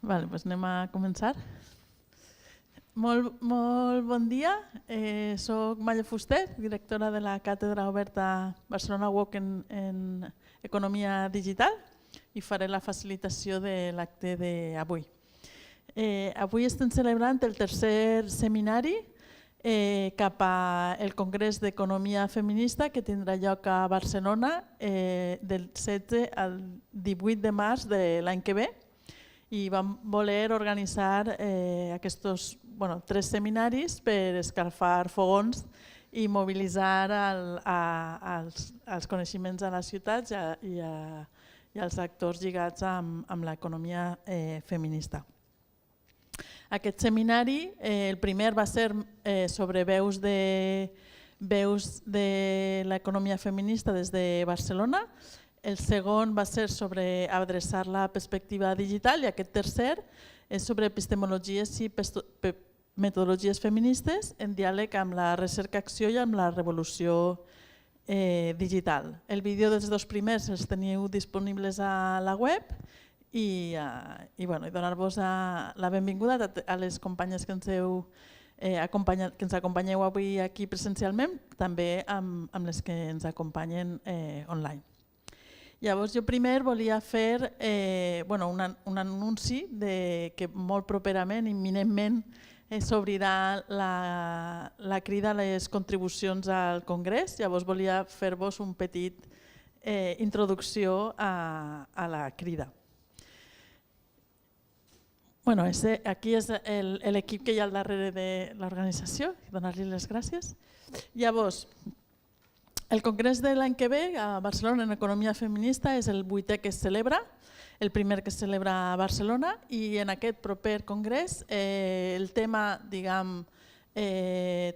Vale, doncs anem a començar. Molt bon dia. Soc Malla Fuster, directora de la Càtedra Oberta Barcelona WOC en Economia Digital i faré la facilitació de l'acte d'avui. Avui estem celebrant el tercer seminari cap al Congrés d'Economia Feminista que tindrà lloc a Barcelona del 16 al 18 de març de l'any que ve. I vam voler organitzar aquests 3 seminaris per escalfar fogons i mobilitzar els coneixements a les ciutats i els actors lligats amb l'economia feminista. Aquest seminari, el primer va ser sobre veus de l'economia feminista des de Barcelona. El segon va ser sobre adreçar la perspectiva digital i aquest tercer és sobre epistemologies i metodologies feministes en diàleg amb la recerca-acció i amb la revolució digital. El vídeo dels dos primers els teniu disponibles a la web i donar-vos la benvinguda a les companyes que ens acompanyeu avui aquí presencialment, també amb les que ens acompanyen online. Llavors jo primer volia fer un anunci que molt properament, imminentment, s'obrirà la crida a les contribucions al Congrés. Llavors volia fer-vos una petita introducció a la crida. Aquí és l'equip que hi ha al darrere de l'organització, donar-li les gràcies. Llavors, el Congrés de l'any que ve a Barcelona en Economia Feminista és el 8è que es celebra, el primer que es celebra a Barcelona, i en aquest proper congrés el tema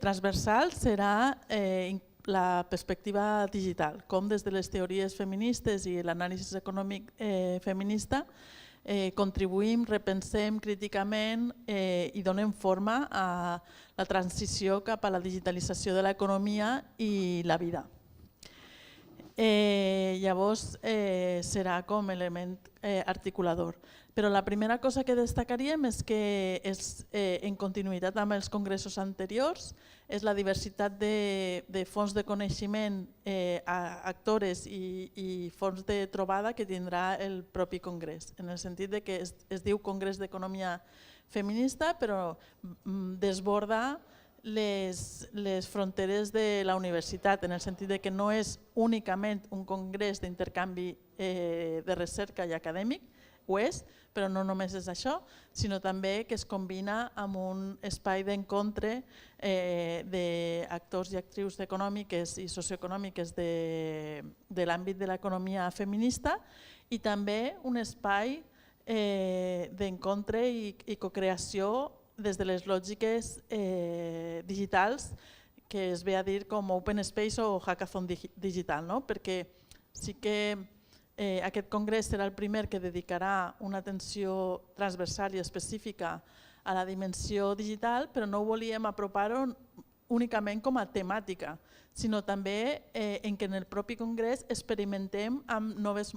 transversal serà la perspectiva digital, com des de les teories feministes i l'anàlisi econòmic feminista contribuïm, repensem críticament i donem forma a la transició cap a la digitalització de l'economia i la vida. Llavors serà com element articulador. Però la primera cosa que destacaríem és que en continuïtat amb els congressos anteriors és la diversitat de fonts de coneixement, actores i fonts de trobada que tindrà el propi congrés, en el sentit que es diu Congrés d'Economia Feminista però desborda les fronteres de la universitat, en el sentit que no és únicament un congrés d'intercanvi de recerca i acadèmic, ho és, però no només és això, sinó també que es combina amb un espai d'encontre d'actors i actrius econòmiques i socioeconòmiques de l'àmbit de l'economia feminista i també un espai d'encontre i cocreació des de les lògiques digitals que es ve a dir com Open Space o Hackathon digital, perquè sí que aquest congrés serà el primer que dedicarà una atenció transversal i específica a la dimensió digital, però no volíem apropar-ho únicament com a temàtica, sinó també en què en el propi congrés experimentem amb nous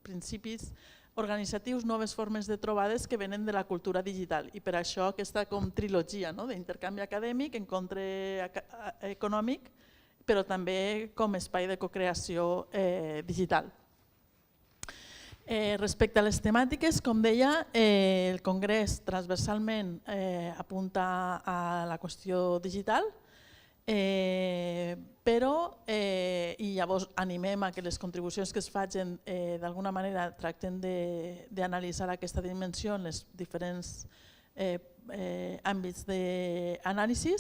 principis organitzatius, noves formes de trobades que venen de la cultura digital i per això aquesta trilogia d'intercanvi acadèmic, encontre econòmic, però també com espai de cocreació digital. Respecte a les temàtiques, com deia, el congrés transversalment apunta a la qüestió digital, però llavors animem a que les contribucions que es facin d'alguna manera tracten d'analitzar aquesta dimensió en els diferents àmbits d'anàlisi,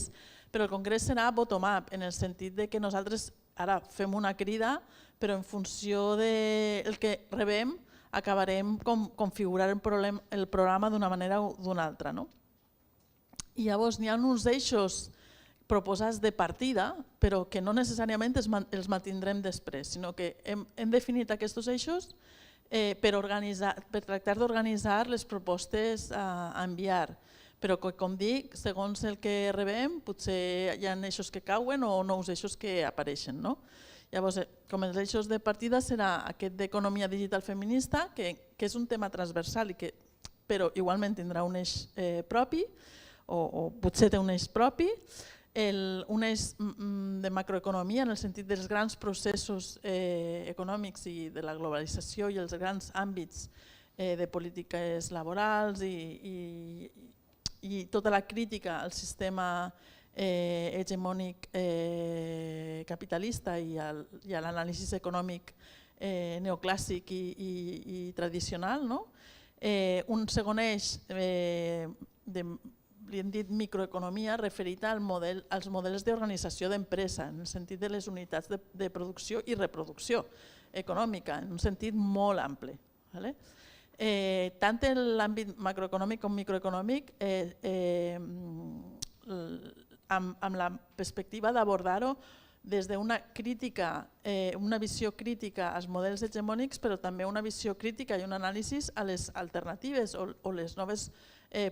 però el congrés serà bottom-up, en el sentit que nosaltres ara fem una crida, però en funció del que rebem acabarem configurant el programa d'una manera o d'una altra. I llavors n'hi ha uns eixos proposats de partida, però que no necessàriament els mantindrem després, sinó que hem definit aquests eixos per tractar d'organitzar les propostes a enviar. Però com dic, segons el que rebem, potser hi ha eixos que cauen o nous eixos que apareixen. Llavors, com els eixos de partida serà aquest d'economia digital feminista, que és un tema transversal, però igualment tindrà un eix propi, o potser té un eix propi, un eix de macroeconomia en el sentit dels grans processos econòmics i de la globalització i els grans àmbits de polítiques laborals i tota la crítica al sistema hegemònic capitalista i a l'anàlisi econòmic neoclàssic i tradicional. Un segon eix, li hem dit microeconomia, referit als models d'organització d'empresa, en el sentit de les unitats de producció i reproducció econòmica, en un sentit molt ampli. Tant en l'àmbit macroeconòmic com microeconòmic, amb la perspectiva d'abordar-ho des d'una crítica, una visió crítica als models hegemònics, però també una visió crítica i un anàlisi a les alternatives o les noves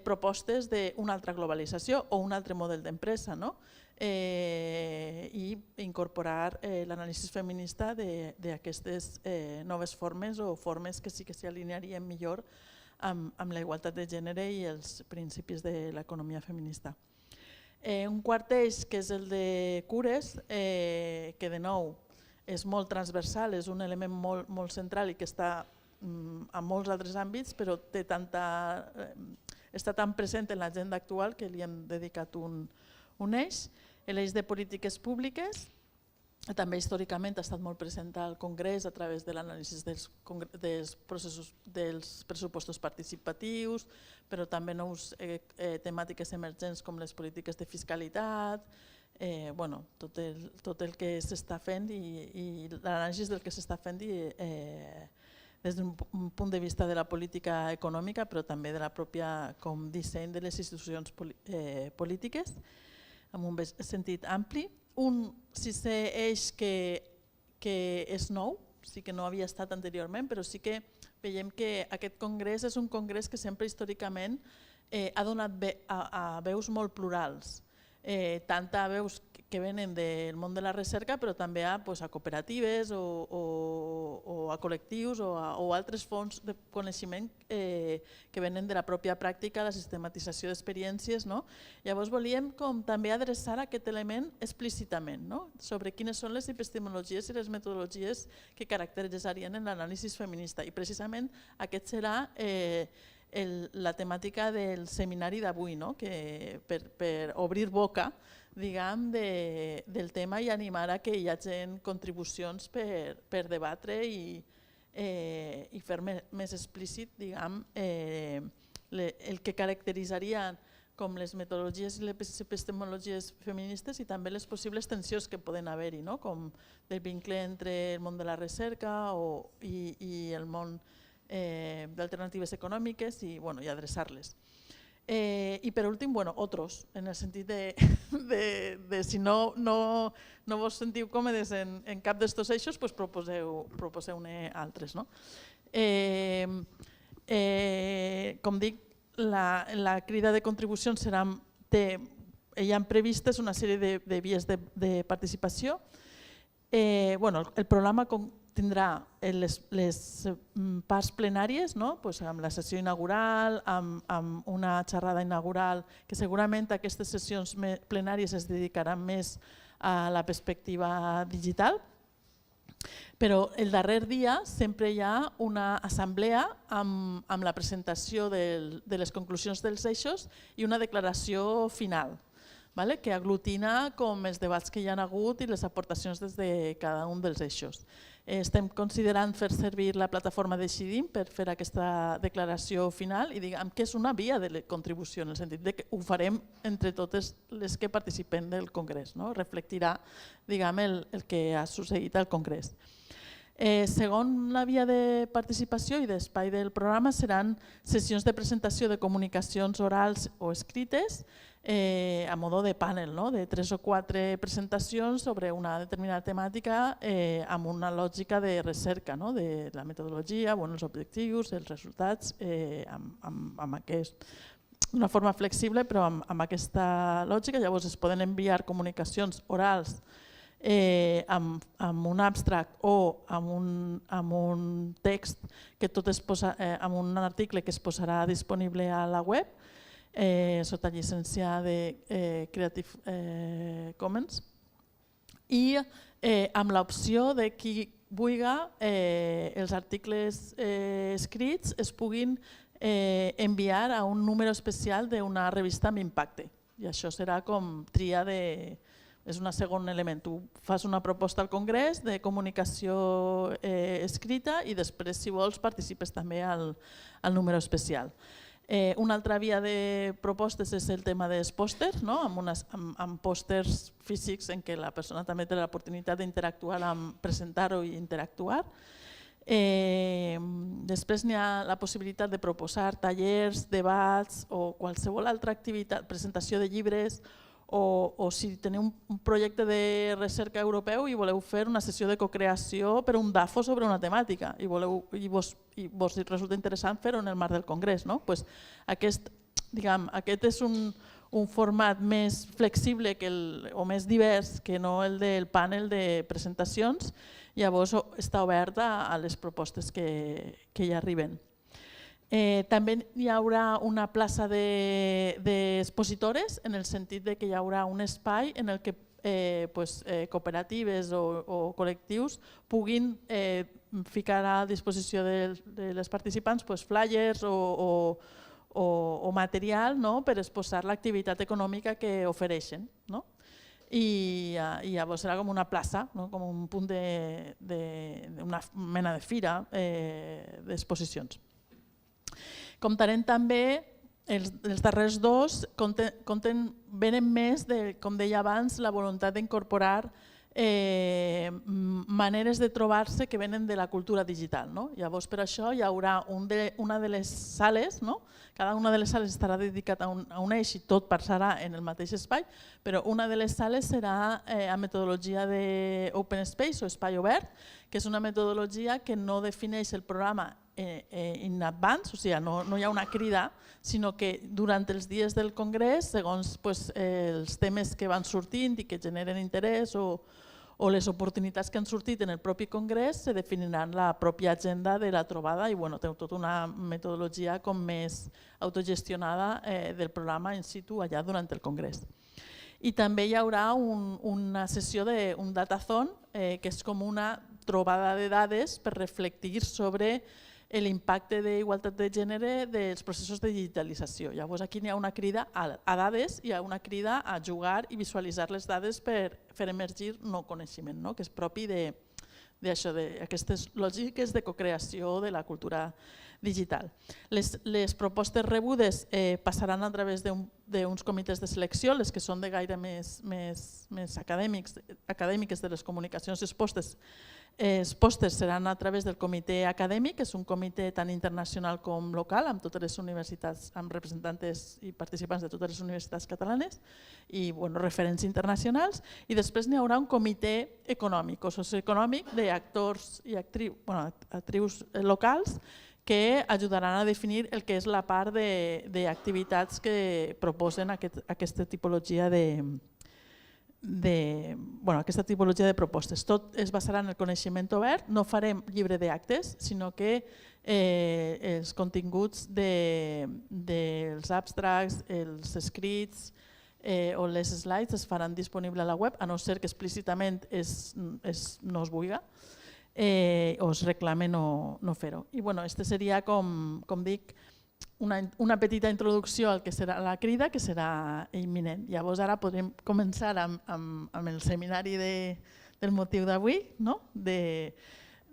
propostes d'una altra globalització o un altre model d'empresa, i incorporar l'anàlisi feminista d'aquestes noves formes o formes que sí que s'alinearien millor amb la igualtat de gènere i els principis de l'economia feminista. Un quart eix, que és el de cures, que de nou és molt transversal, és un element molt central i que està en molts altres àmbits, però està tan present en l'agenda actual que li hem dedicat un eix. L'eix de polítiques públiques, també històricament ha estat molt present al Congrés a través de l'anàlisi dels pressupostos participatius, però també nous temàtiques emergents com les polítiques de fiscalitat, tot el que s'està fent i l'anàlisi del que s'està fent des d'un punt de vista de la política econòmica, però també de la pròpia disseny de les institucions polítiques, en un sentit ampli. Un sisè eix que és nou, sí que no havia estat anteriorment, però sí que veiem que aquest congrés és un congrés que sempre històricament ha donat a veus molt plurals, tant a veus que venen del món de la recerca, però també a cooperatives o a col·lectius o a altres fonts de coneixement que venen de la pròpia pràctica, la sistematització d'experiències. Llavors volíem també adreçar aquest element explícitament, sobre quines són les epistemologies i les metodologies que caracteritzarien en l'anàlisi feminista. I precisament aquest serà la temàtica del seminari d'avui, per obrir boca del tema i animar a que hi hagi contribucions per debatre i fer més explícit el que caracteritzarien com les metodologies i les epistemologies feministes i també les possibles tensions que poden haver-hi, com el vincle entre el món de la recerca i el món d'alternatives econòmiques i adreçar-les. I per últim, otros, en el sentit de si no vos sentiu còmodes en cap d'estos eixos, proposeu-ne altres. Com dic, la crida de contribucions hi ha previstes una sèrie de vies de participació. El programa tindrà les parts plenàries, amb la sessió inaugural, amb una xerrada inaugural, que segurament aquestes sessions plenàries es dedicaran més a la perspectiva digital, però el darrer dia sempre hi ha una assemblea amb la presentació de les conclusions dels eixos i una declaració final, que aglutina com els debats que hi ha hagut i les aportacions des de cada un dels eixos. Estem considerant fer servir la plataforma Decidim per fer aquesta declaració final i diguem que és una via de contribució, en el sentit que ho farem entre totes les que participen del Congrés, reflectirà el que ha succeït al Congrés. Segon la via de participació i d'espai del programa seran sessions de presentació de comunicacions orals o escrites a modo de panel, de 3 o 4 presentacions sobre una determinada temàtica amb una lògica de recerca, de la metodologia, els objectius, els resultats, d'una forma flexible però amb aquesta lògica. Llavors es poden enviar comunicacions orals amb un abstract o amb un text que tot es posa, amb un article que es posarà disponible a la web sota llicència de Creative Commons i amb l'opció de qui vulgui els articles escrits es puguin enviar a un número especial d'una revista amb impacte. I això serà com tria de... És un segon element. Tu fas una proposta al Congrés de comunicació escrita i després, si vols, participes també al número especial. Una altra via de propostes és el tema dels pòsters, amb pòsters físics en què la persona també té l'oportunitat d'interactuar, presentar-ho i interactuar. Després n'hi ha la possibilitat de proposar tallers, debats o qualsevol altra activitat, presentació de llibres, o si teniu un projecte de recerca europeu i voleu fer una sessió de cocreació per un DAFO sobre una temàtica i vos resulta interessant fer-ho en el marc del Congrés. Aquest és un format més flexible o més divers que no el del panel de presentacions, llavors està obert a les propostes que hi arriben. També hi haurà una plaça d'expositores en el sentit que hi haurà un espai en el que cooperatives o col·lectius puguin ficar a disposició de les participants flyers o material per exposar l'activitat econòmica que ofereixen. I llavors serà com una plaça, com un punt d'una mena de fira d'exposicions. Comptarem també, els darrers dos venen més, com deia abans, la voluntat d'incorporar maneres de trobar-se que venen de la cultura digital. Llavors per això hi haurà una de les sales, cada una de les sales estarà dedicada a un eix i tot passarà en el mateix espai, però una de les sales serà a metodologia d'Open Space o espai obert, que és una metodologia que no defineix el programa in advance, o sigui, no hi ha una crida, sinó que durant els dies del Congrés, segons els temes que van sortint i que generen interès o les oportunitats que han sortit en el propi Congrés, se definiran la pròpia agenda de la trobada i té tota una metodologia com més autogestionada del programa in situ allà durant el Congrés. I també hi haurà una sessió d'un datathon, que és com una trobada de dades per reflectir sobre l'impacte d'igualtat de gènere dels processos de digitalització. Llavors aquí hi ha una crida a dades, hi ha una crida a jugar i visualitzar les dades per fer emergir nou coneixement, que és propi d'aquestes lògiques de cocreació de la cultura digital. Les propostes rebudes passaran a través d'uns comitès de selecció, les que són de gaire més acadèmiques de les comunicacions expostes. Els pòsters seran a través del comitè acadèmic, que és un comitè tant internacional com local, amb totes les universitats, amb representants i participants de totes les universitats catalanes i referents internacionals. I després n'hi haurà un comitè econòmic o socioeconòmic d'actors i actrius locals que ajudaran a definir el que és la part d'activitats que proposen aquesta tipologia de propostes. Tot es basarà en el coneixement obert, no farem llibre d'actes, sinó que els continguts dels abstracts, els escrits o les slides es faran disponibles a la web, a no ser que explícitament no es vulgui o es reclame no fer-ho. I aquesta seria, com dic, una petita introducció al que serà la crida, que serà imminent. Llavors ara podrem començar amb el seminari del motiu d'avui,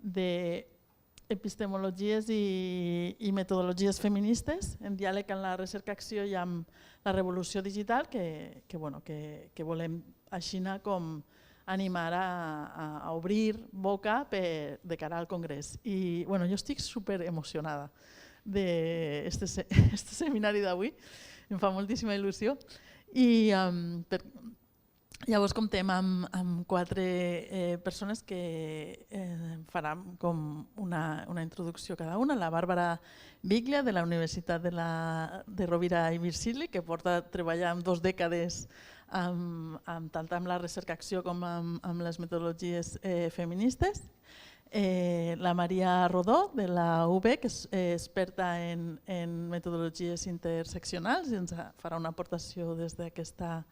d'epistemologies i metodologies feministes en diàleg amb la recerca-acció i amb la revolució digital, que volem així com animar a obrir boca de cara al Congrés. I jo estic superemocionada d'aquest seminari d'avui, em fa moltíssima il·lusió. I llavors comptem amb 4 persones que faran com una introducció cada una. La Bàrbara Biglia, de la Universitat de Rovira i Virgili, que porta treballant 2 dècades tant amb la recerca-acció com amb les metodologies feministes. La Maria Rodó, de la UB, que és experta en metodologies interseccionals i ens farà una aportació des d'aquesta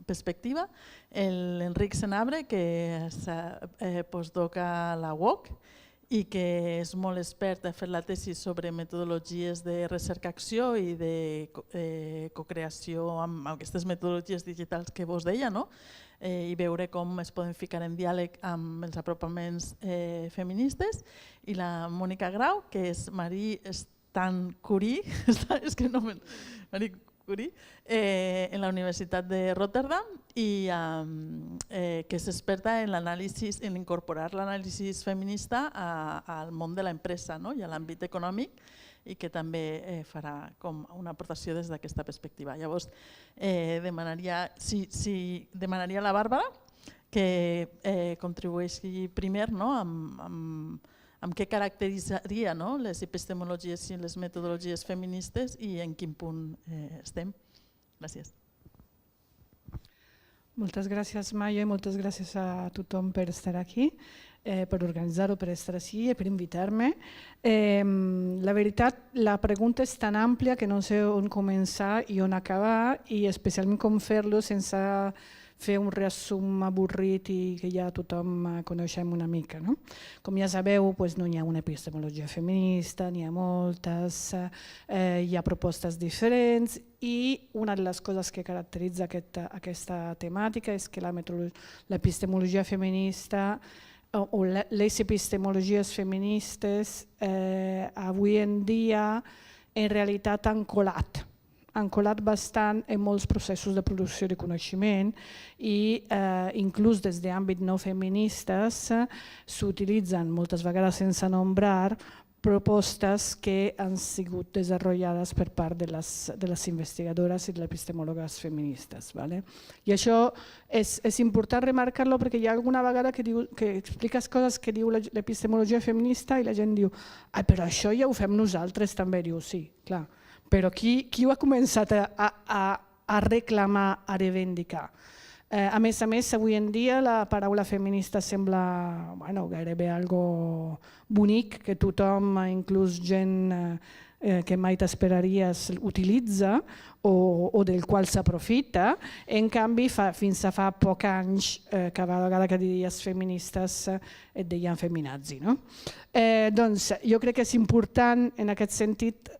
perspectiva. L'Enric Senabre, que és postdoc a la UOC i que és molt expert, ha fet la tesi sobre metodologies de recerca-acció i de cocreació amb aquestes metodologies digitals que vos deia, i veure com es poden ficar en diàleg amb els apropaments feministes. I la Mònica Grau, que és Marie Stan Curie, és que no Marie Curie, en la Universitat de Rotterdam, i que és experta en incorporar l'anàlisi feminista al món de l'empresa i a l'àmbit econòmic, i que també farà com una aportació des d'aquesta perspectiva. Llavors, demanaria a la Bàrbara que contribueixi primer amb què caracteritzaria les epistemologies i les metodologies feministes i en quin punt estem. Gràcies. Moltes gràcies, Maia, i moltes gràcies a tothom per estar aquí, per organitzar-ho, per estar així i per invitar-me. La veritat, la pregunta és tan àmplia que no sé on començar i on acabar, i especialment com fer-lo sense fer un resum avorrit i que ja tothom coneixem una mica. Com ja sabeu, no hi ha una epistemologia feminista, n'hi ha moltes, hi ha propostes diferents, i una de les coses que caracteritza aquesta temàtica és que l'epistemologia feminista o les epistemologies feministes avui en dia en realitat han colat bastant en molts processos de producció de coneixement i inclús des d'àmbits no feministes s'utilitzen moltes vegades sense nombrar propostes que han sigut desenvolupades per part de les investigadores i de les epistemòlogues feministes. I això és important remarcar-lo perquè hi ha alguna vegada que expliques coses que diu l'epistemologia feminista i la gent diu però això ja ho fem nosaltres també. Diu sí, clar, però qui ho ha començat a reclamar, a reivindicar? A més, avui en dia la paraula feminista sembla gairebé algo bonic, que tothom, inclús gent que mai t'esperaries, utilitza o del qual s'aprofita. En canvi, fins a fa pocs anys, cada vegada que diries feministes et deien feminazi. Doncs jo crec que és important en aquest sentit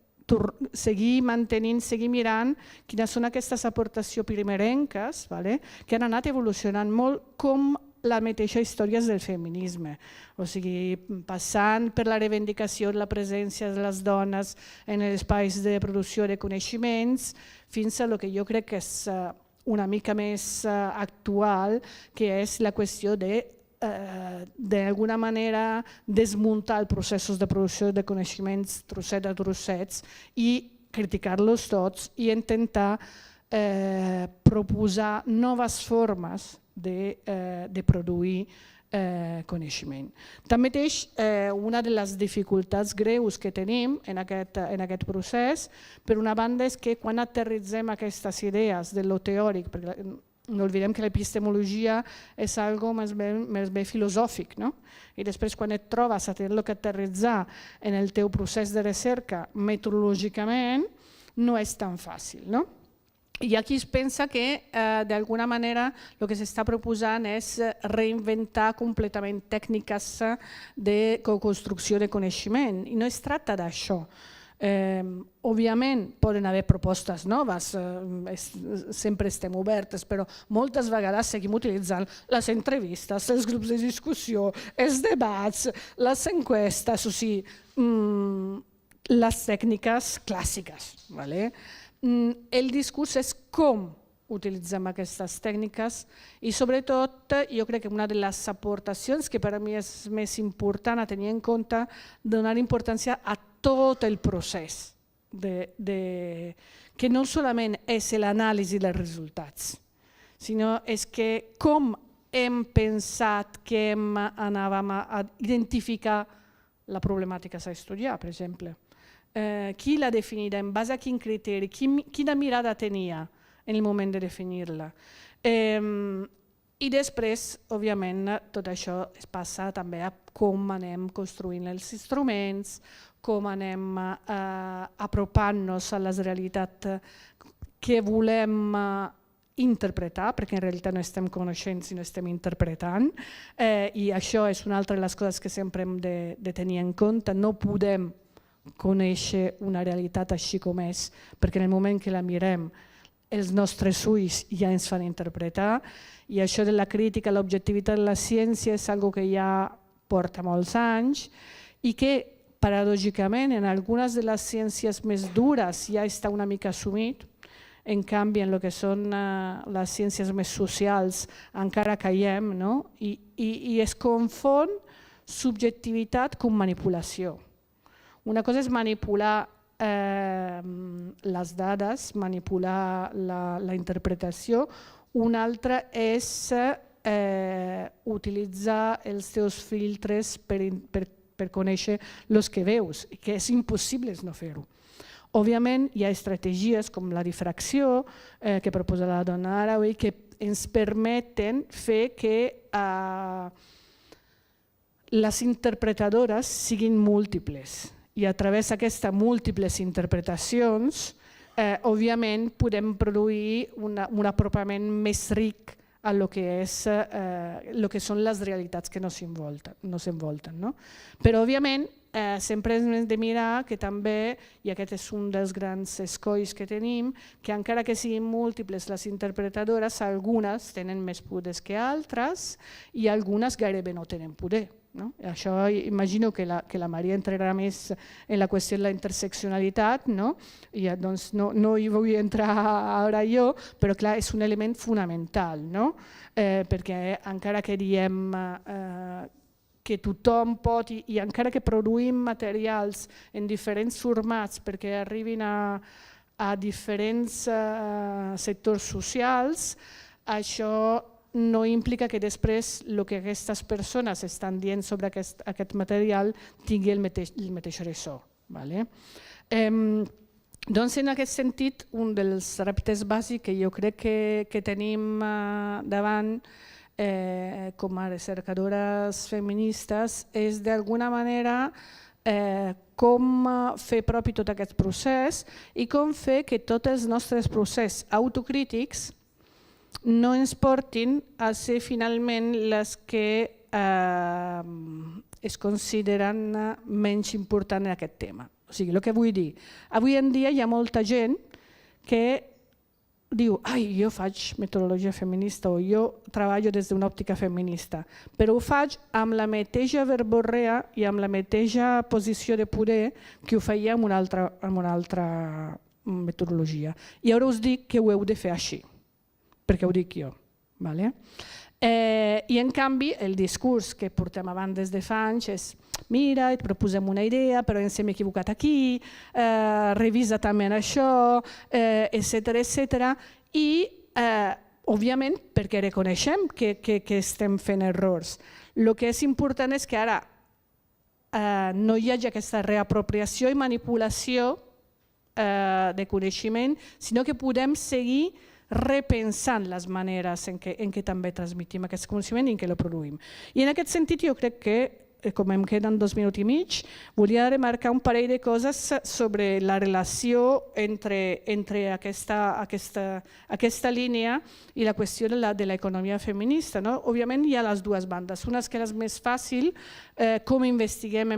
seguir mantenint, seguir mirant quines són aquestes aportacions primerenques que han anat evolucionant molt com la mateixa història del feminisme, o sigui, passant per la reivindicació de la presència de les dones en els espais de producció de coneixements fins a el que jo crec que és una mica més actual, que és la qüestió d'alguna manera desmuntar els processos de producció de coneixements trosset a trossets i criticar-los tots i intentar proposar noves formes de produir coneixement. Tanmateix, una de les dificultats greus que tenim en aquest procés, per una banda, és que quan aterritzem aquestes idees de lo teòric, perquè no oblidem que l'epistemologia és algo més bé filosòfic, i després quan et trobes a tenir-lo que aterritzar en el teu procés de recerca metodològicament no és tan fàcil. I aquí es pensa que d'alguna manera el que s'està proposant és reinventar completament tècniques de co-construcció de coneixement i no es tracta d'això. Òbviament poden haver propostes noves, sempre estem obertes, però moltes vegades seguim utilitzant les entrevistes, els grups de discussió, els debats, les enquestes, o sigui, les tècniques clàssiques. El discurs és com utilitzem aquestes tècniques i sobretot jo crec que una de les aportacions que per a mi és més important a tenir en compte, donar importància a tot el procés, que no solament és l'anàlisi dels resultats, sinó és que com hem pensat que anàvem a identificar la problemàtica a estudiar, per exemple. Qui la definirà, en base a quin criteri, quina mirada tenia en el moment de definir-la. I després, òbviament, tot això es passa també a com anem construint els instruments, com anem apropant-nos a la realitat que volem interpretar, perquè en realitat no estem coneixent sinó estem interpretant, i això és una altra de les coses que sempre hem de tenir en compte. No podem conèixer una realitat així com és, perquè en el moment que la mirem els nostres ulls ja ens fan interpretar, i això de la crítica, l'objectivitat de la ciència és una cosa que ja porta molts anys i que paradògicament en algunes de les ciències més dures ja està una mica assumit. En canvi, en el que són les ciències més socials encara caiem, no? I es confon subjectivitat com manipulació. Una cosa és manipular les dades, manipular la interpretació, una altra és utilitzar els teus filtres per conèixer els que veus, que és impossible no fer-ho. Òbviament hi ha estratègies com la difracció que proposa la dona Haraway que ens permeten fer que les interpretadores siguin múltiples i a través d'aquestes múltiples interpretacions òbviament podem produir un apropament més ric a lo que són les realitats que ens envolten. Però òbviament sempre hem de mirar que també, i aquest és un dels grans escolls que tenim, que encara que siguin múltiples les interpretadores, algunes tenen més poders que altres i algunes gairebé no tenen poder. Això imagino que la Maria entrarà més en la qüestió de la interseccionalitat, i doncs no hi vull entrar ara jo, però clar, és un element fonamental, perquè encara que diem que tothom pot, i encara que produïm materials en diferents formats perquè arribin a diferents sectors socials, això no implica que després el que aquestes persones estan dient sobre aquest material tingui el mateix ressò. Doncs en aquest sentit, un dels reptes bàsics que jo crec que tenim davant com a recercadores feministes és d'alguna manera com fer propi tot aquest procés i com fer que tots els nostres processos autocrítics no ens portin a ser finalment les que es consideren menys importants en aquest tema. O sigui, el que vull dir, avui en dia hi ha molta gent que diu jo faig metodologia feminista o jo treballo des d'una òptica feminista, però ho faig amb la mateixa verborrea i amb la mateixa posició de poder que ho feia amb una altra metodologia. I ara us dic que ho heu de fer així, perquè ho dic jo. I en canvi el discurs que portem avant des de fa anys és mira, et proposem una idea, però ens hem equivocat aquí, revisa també això, etc. I, òbviament, perquè reconeixem que estem fent errors. El que és important és que ara no hi hagi aquesta reapropiació i manipulació de coneixement, sinó que podem seguir repensant les maneres en què també transmetim aquest coneixement i en què el produïm. I en aquest sentit jo crec que, com em queden 2 minuts i mig, volia remarcar un parell de coses sobre la relació entre aquesta línia i la qüestió de l'economia feminista. Òbviament hi ha les dues bandes. Una és que és més fàcil com investiguem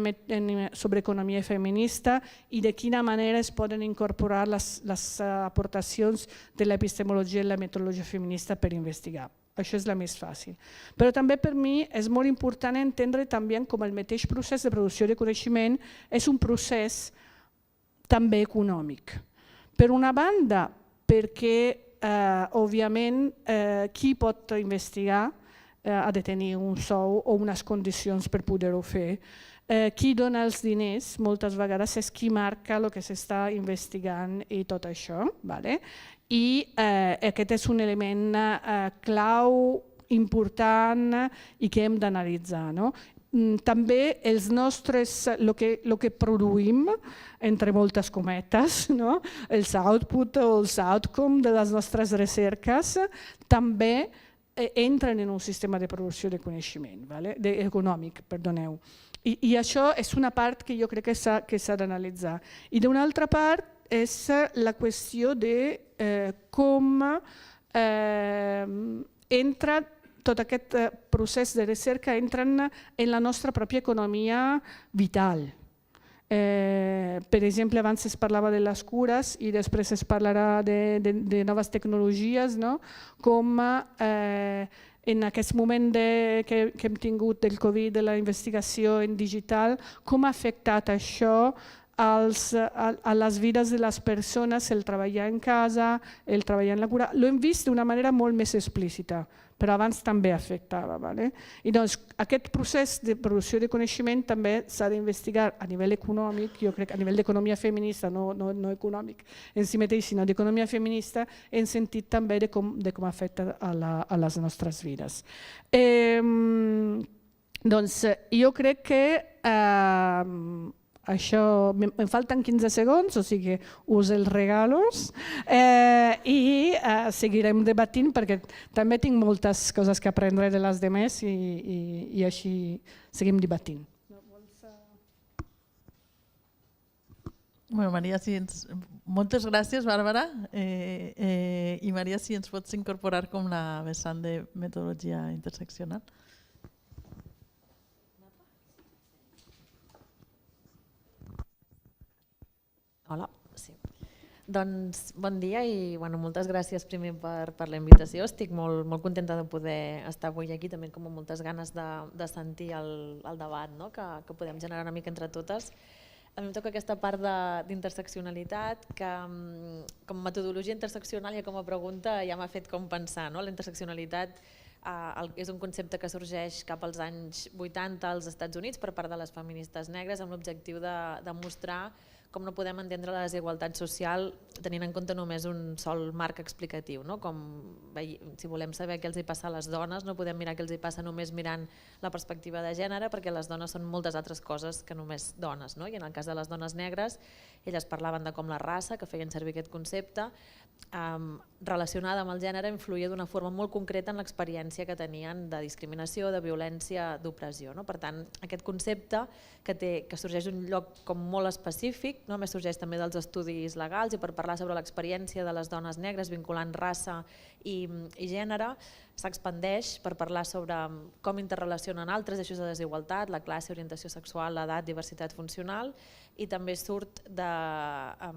sobre economia feminista i de quina manera es poden incorporar les aportacions de l'epistemologia i la metodologia feminista per investigar. Això és la més fàcil. Però també per mi és molt important entendre també com el mateix procés de producció de coneixement és un procés també econòmic. Per una banda, perquè òbviament qui pot investigar ha de tenir un sou o unes condicions per poder-ho fer. Qui dona els diners moltes vegades és qui marca el que s'està investigant i tot això. I aquest és un element clau, important i que hem d'analitzar. també els nostres, el que produïm, entre moltes cometes, no? Els output o els outcome de les nostres recerques també entren en un sistema de producció de coneixement, econòmic, perdoneu. I això és una part que jo crec que s'ha d'analitzar. I d'una altra part és la qüestió de com entra tot aquest procés de recerca entra en la nostra pròpia economia vital. Per exemple, abans es parlava de les cures i després es parlarà de noves tecnologies, com en aquest moment que hem tingut del Covid, de la investigació en digital, com ha afectat això a les vides de les persones, el treballar en casa, el treballar en la cura. L'hem vist d'una manera molt més explícita, però abans també afectava. I doncs aquest procés de producció de coneixement també s'ha d'investigar a nivell econòmic, jo crec a nivell d'economia feminista, no econòmic en si mateix, sinó d'economia feminista, en sentit també de com afecta a les nostres vides. Doncs jo crec que això, em falten 15 segons, o sigui que us els regalos i seguirem debatint perquè també tinc moltes coses que aprendre de les demés i així seguim debatint. Bueno, Maria, moltes gràcies, Bàrbara. I Maria, si ens pots incorporar com la vessant de metodologia interseccional. Hola, sí. Doncs bon dia i moltes gràcies primer per la invitació. Estic molt contenta de poder estar avui aquí, també com amb moltes ganes de sentir el debat que podem generar una mica entre totes. A mi em toca aquesta part d'interseccionalitat que com a metodologia interseccional i com a pregunta ja m'ha fet com pensar. La interseccionalitat és un concepte que sorgeix cap als anys 80 als Estats Units per part de les feministes negres amb l'objectiu de mostrar com no podem entendre la desigualtat social tenint en compte només un sol marc explicatiu. Si volem saber què els hi passa a les dones, no podem mirar què els hi passa només mirant la perspectiva de gènere, perquè les dones són moltes altres coses que només dones. I en el cas de les dones negres, elles parlaven de com la raça, que feien servir aquest concepte, relacionada amb el gènere, influïa d'una forma molt concreta en l'experiència que tenien de discriminació, de violència, d'opressió. Per tant, aquest concepte que sorgeix d'un lloc com molt específic, només sorgeix també dels estudis legals i per parlar sobre l'experiència de les dones negres vinculant raça i gènere, s'expandeix per parlar sobre com interrelacionen altres eixos de desigualtat, la classe, orientació sexual, l'edat, diversitat funcional, i també surt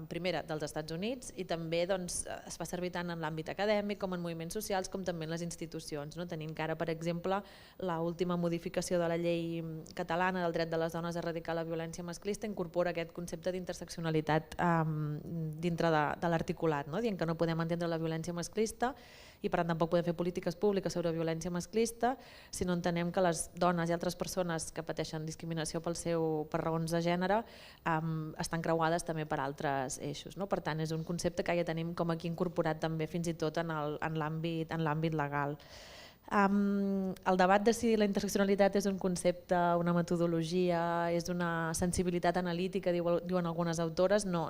primera dels Estats Units i també es fa servir tant en l'àmbit acadèmic com en moviments socials com també en les institucions. Tenim que ara, per exemple, l'última modificació de la llei catalana del dret de les dones a erradicar la violència masclista incorpora aquest concepte d'interseccionalitat dintre de l'articulat, dient que no podem entendre la violència masclista i per tant tampoc podem fer polítiques públiques sobre violència masclista si no entenem que les dones i altres persones que pateixen discriminació per raons de gènere estan creuades també per altres eixos. Per tant, és un concepte que ja tenim com aquí incorporat també fins i tot en l'àmbit legal. El debat de si la interseccionalitat és un concepte, una metodologia, és una sensibilitat analítica, diuen algunes autores, no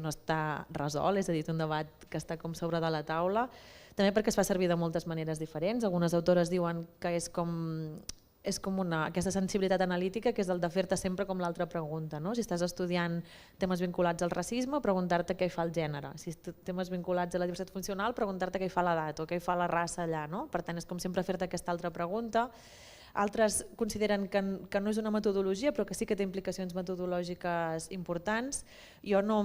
està resolt, és a dir, un debat que està com sobre de la taula, també perquè es fa servir de moltes maneres diferents. Algunes autores diuen que és com aquesta sensibilitat analítica que és el de fer-te sempre com l'altra pregunta. Si estàs estudiant temes vinculats al racisme, preguntar-te què hi fa el gènere. Si temes vinculats a la diversitat funcional, preguntar-te què hi fa l'edat o què hi fa la raça allà. Per tant, és com sempre fer-te aquesta altra pregunta. Altres consideren que no és una metodologia, però que sí que té implicacions metodològiques importants. Jo no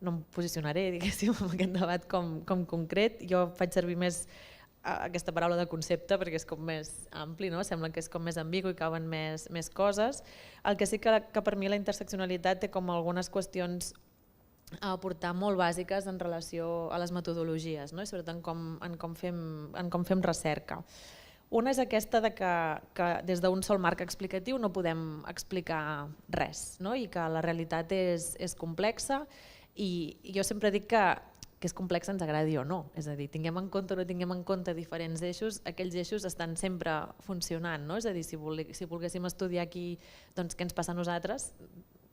em posicionaré, diguéssim, en aquest debat com concret. Jo faig servir més aquesta paraula de concepte perquè és com més ampli, sembla que és com més ambigu i caben més coses. El que sí que per mi la interseccionalitat té com algunes qüestions a aportar molt bàsiques en relació a les metodologies, i sobretot en com fem recerca. Una és aquesta que des d'un sol marc explicatiu no podem explicar res i que la realitat és complexa i jo sempre dic que que és complex ens agradi o no, és a dir, tinguem en compte o no tinguem en compte diferents eixos, aquells eixos estan sempre funcionant, no? És a dir, si volguéssim estudiar aquí doncs, què ens passa a nosaltres,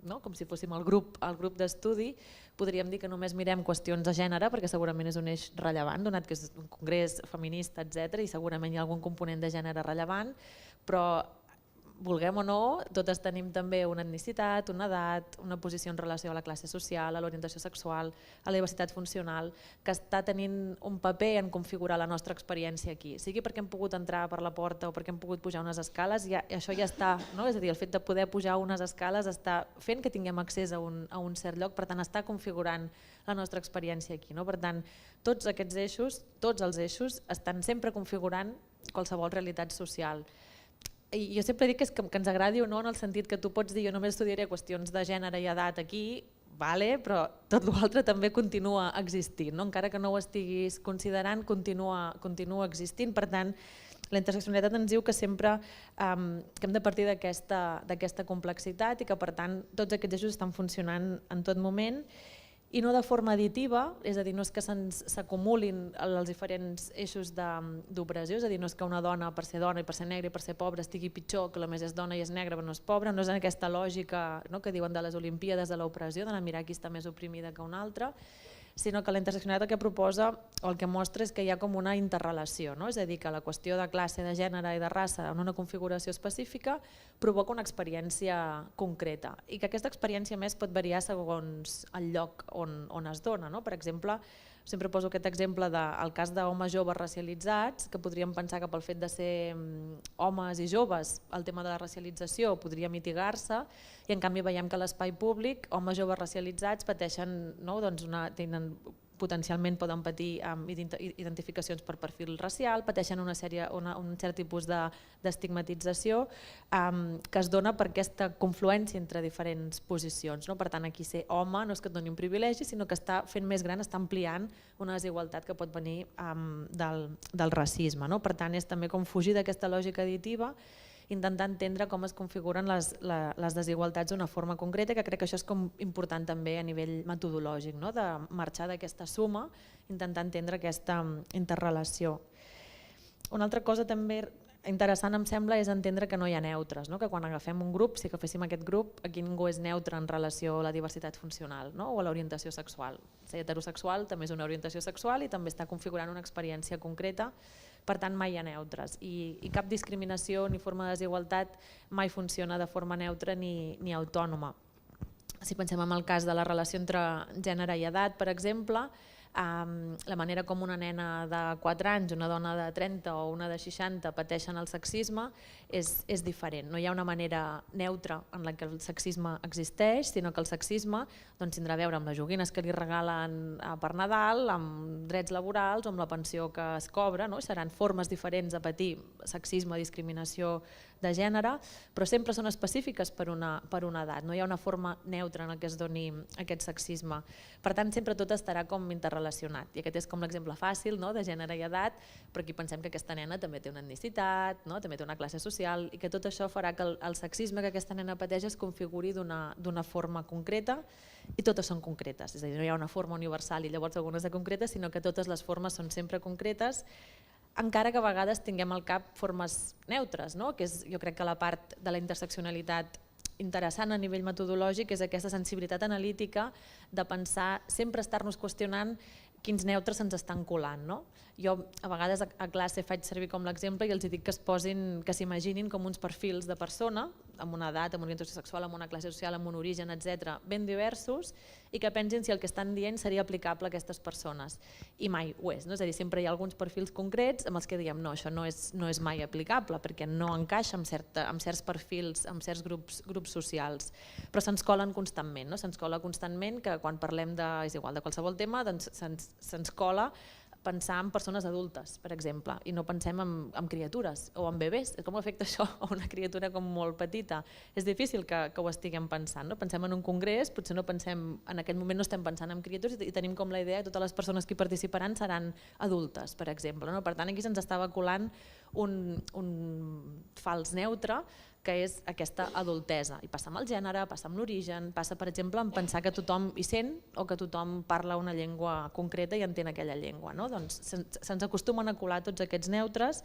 no? Com si fóssim el grup d'estudi, podríem dir que només mirem qüestions de gènere, perquè segurament és un eix rellevant, donat que és un congrés feminista, etc. I segurament hi ha algun component de gènere rellevant, però vulguem o no, totes tenim també una etnicitat, una edat, una posició en relació a la classe social, a l'orientació sexual, a la diversitat funcional, que està tenint un paper en configurar la nostra experiència aquí. Sigui perquè hem pogut entrar per la porta o perquè hem pogut pujar unes escales, això ja està, no? És a dir, el fet de poder pujar unes escales està fent que tinguem accés a un cert lloc, per tant està configurant la nostra experiència aquí. No? Per tant, tots aquests eixos, tots els eixos, estan sempre configurant qualsevol realitat social. I jo sempre dic que ens agradi o no, en el sentit que tu pots dir jo només estudiaré qüestions de gènere i edat aquí, però tot l'altre també continua existint, no? Encara que no ho estiguis considerant, continua existint. Per tant, la interseccionalitat ens diu que sempre que hem de partir d'aquesta complexitat i que per tant tots aquests eixos estan funcionant en tot moment i no de forma additiva, és a dir, no és que s'acumulin els diferents eixos d'opressió, és a dir, no és que una dona per ser dona i per ser negra i per ser pobra estigui pitjor, que la més és dona i és negra però no és pobra, no és en aquesta lògica que diuen de les Olimpíades de l'opressió, d'anar a mirar qui està més oprimida que una altra, sinó que la interseccionalitat el que proposa o el que mostra és que hi ha com una interrelació, no? És a dir, que la qüestió de classe, de gènere i de raça en una configuració específica provoca una experiència concreta i que aquesta experiència més pot variar segons el lloc on es dona. No? Per exemple, sempre poso aquest exemple del cas d'homes joves racialitzats, que podríem pensar que pel fet de ser homes i joves el tema de la racialització podria mitigar-se i en canvi veiem que a l'espai públic homes joves racialitzats pateixen, no? Potencialment poden patir identificacions per perfil racial, pateixen un cert tipus d'estigmatització que es dona per aquesta confluència entre diferents posicions. No? Per tant, aquí ser home no és que et doni un privilegi, sinó que està fent més gran, està ampliant una desigualtat que pot venir del racisme. No? Per tant, és també com fugir d'aquesta lògica additiva, intentar entendre com es configuren les desigualtats d'una forma concreta, que crec que això és com important també a nivell metodològic, no? De marxar d'aquesta suma, intentar entendre aquesta interrelació. Una altra cosa també interessant em sembla és entendre que no hi ha neutres, no? Que quan agafem un grup, si agaféssim aquest grup, aquí ningú és neutre en relació a la diversitat funcional, no? O a l'orientació sexual. Ser heterosexual també és una orientació sexual i també està configurant una experiència concreta. Per tant, mai hi ha neutres i cap discriminació ni forma de desigualtat mai funciona de forma neutra ni autònoma. Si pensem en el cas de la relació entre gènere i edat, per exemple, la manera com una nena de 4 anys, una dona de 30 o una de 60 pateixen el sexisme és diferent. No hi ha una manera neutra en la que el sexisme existeix, sinó que el sexisme tindrà a veure amb les joguines que li regalen per Nadal, amb drets laborals o amb la pensió que es cobra. Seran formes diferents de patir sexisme, discriminació de gènere, però sempre són específiques per una edat. No hi ha una forma neutra en la que es doni aquest sexisme. Per tant, sempre tot estarà com interrelacionat. I aquest és com l'exemple fàcil de gènere i edat, però aquí pensem que aquesta nena també té una etnicitat, també té una classe social i que tot això farà que el sexisme que aquesta nena pateix es configuri d'una forma concreta i totes són concretes. És a dir, no hi ha una forma universal i llavors algunes de concretes, sinó que totes les formes són sempre concretes, encara que a vegades tinguem al cap formes neutres, que és, jo crec que la part de la interseccionalitat interessant a nivell metodològic és aquesta sensibilitat analítica de pensar, sempre estar-nos qüestionant quins neutres se'ns estan colant. Jo a vegades a classe faig servir com l'exemple i els dic que s'imaginin com uns perfils de persona, amb una edat, amb una orientació sexual, amb una classe social, amb un origen, etc., ben diversos, i que pensin si el que estan dient seria aplicable a aquestes persones. I mai ho és. És a dir, sempre hi ha alguns perfils concrets amb els que diem no, això no és mai aplicable perquè no encaixa amb certs perfils, amb certs grups socials. Però se'ns colen constantment. Se'ns cola constantment que quan parlem de qualsevol tema se'ns cola pensar en persones adultes, per exemple, i no pensem en criatures o en bebès. Com afecta això a una criatura com molt petita? És difícil que ho estiguem pensant. Pensem en un congrés, potser no pensem, en aquest moment no estem pensant en criatures i tenim com la idea que totes les persones que hi participaran seran adultes, per exemple. Per tant, aquí se'ns estava colant un fals neutre, que és aquesta adultesa. I passa amb el gènere, passa amb l'origen, passa, per exemple, en pensar que tothom hi sent o que tothom parla una llengua concreta i entén aquella llengua. Doncs se'ns acostumen a colar tots aquests neutres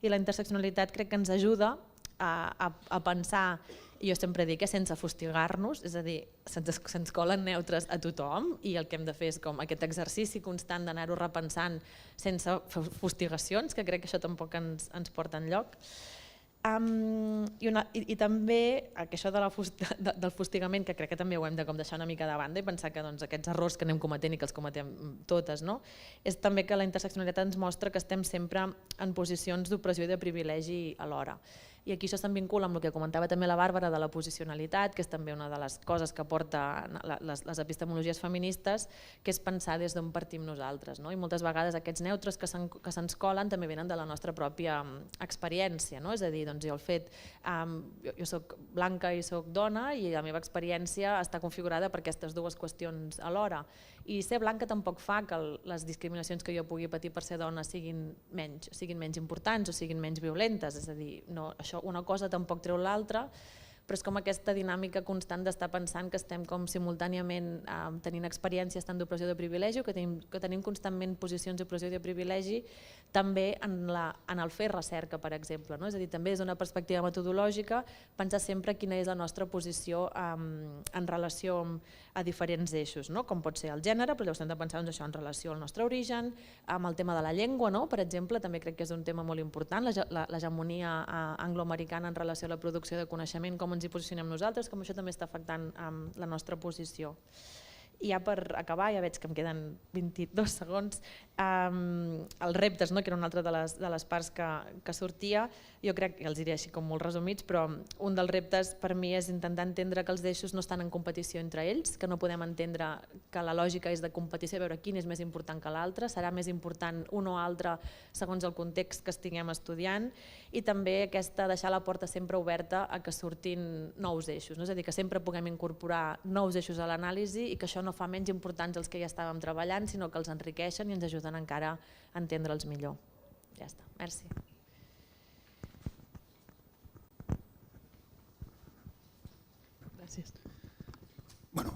i la interseccionalitat crec que ens ajuda a pensar, i jo sempre dic, sense fustigar-nos, és a dir, se'ns colen neutres a tothom i el que hem de fer és com aquest exercici constant d'anar-ho repensant sense fustigacions, que crec que això tampoc ens porta enlloc. I també això del fustigament, que crec que també ho hem de deixar una mica de banda i pensar que aquests errors que anem cometent i que els cometem totes, és també que la interseccionalitat ens mostra que estem sempre en posicions d'opressió i de privilegi alhora. I aquí això se'n vincula amb el que comentava també la Bàrbara de la posicionalitat, que és també una de les coses que porta les epistemologies feministes, que és pensar des d'on partim nosaltres. I moltes vegades aquests neutres que se'ns colen també venen de la nostra pròpia experiència. És a dir, jo el fet, jo soc blanca i soc dona i la meva experiència està configurada per aquestes dues qüestions alhora. I ser blanca tampoc fa que les discriminacions que jo pugui patir per ser dona siguin menys importants o siguin menys violentes. És a dir, una cosa tampoc treu l'altra, però és com aquesta dinàmica constant d'estar pensant que estem com simultàniament tenint experiències tant d'opressió de privilegi, que tenim constantment posicions d'opressió i de privilegi, també en el fer recerca, per exemple. És a dir, també des d'una perspectiva metodològica, pensar sempre quina és la nostra posició en relació a diferents eixos, com pot ser el gènere, però llavors hem de pensar això en relació al nostre origen, amb el tema de la llengua, per exemple, també crec que és un tema molt important, l'hegemonia angloamericana en relació a la producció de coneixement, com ens hi posicionem nosaltres, com això també està afectant la nostra posició. I ja per acabar, ja veig que em queden 22 segons, els reptes, que era una altra de les parts que sortia, jo crec que els diré així com molt resumits, però un dels reptes per mi és intentar entendre que els eixos no estan en competició entre ells, que no podem entendre que la lògica és de competició, veure quin és més important que l'altre, serà més important un o altre segons el context que estiguem estudiant, i també deixar la porta sempre oberta a que surtin nous eixos, és a dir, que sempre puguem incorporar nous eixos a l'anàlisi i que això no fa menys importants els que ja estàvem treballant, sinó que els enriqueixen i ens ajuden encara a entendre'ls millor. Ja està, merci. Gràcies.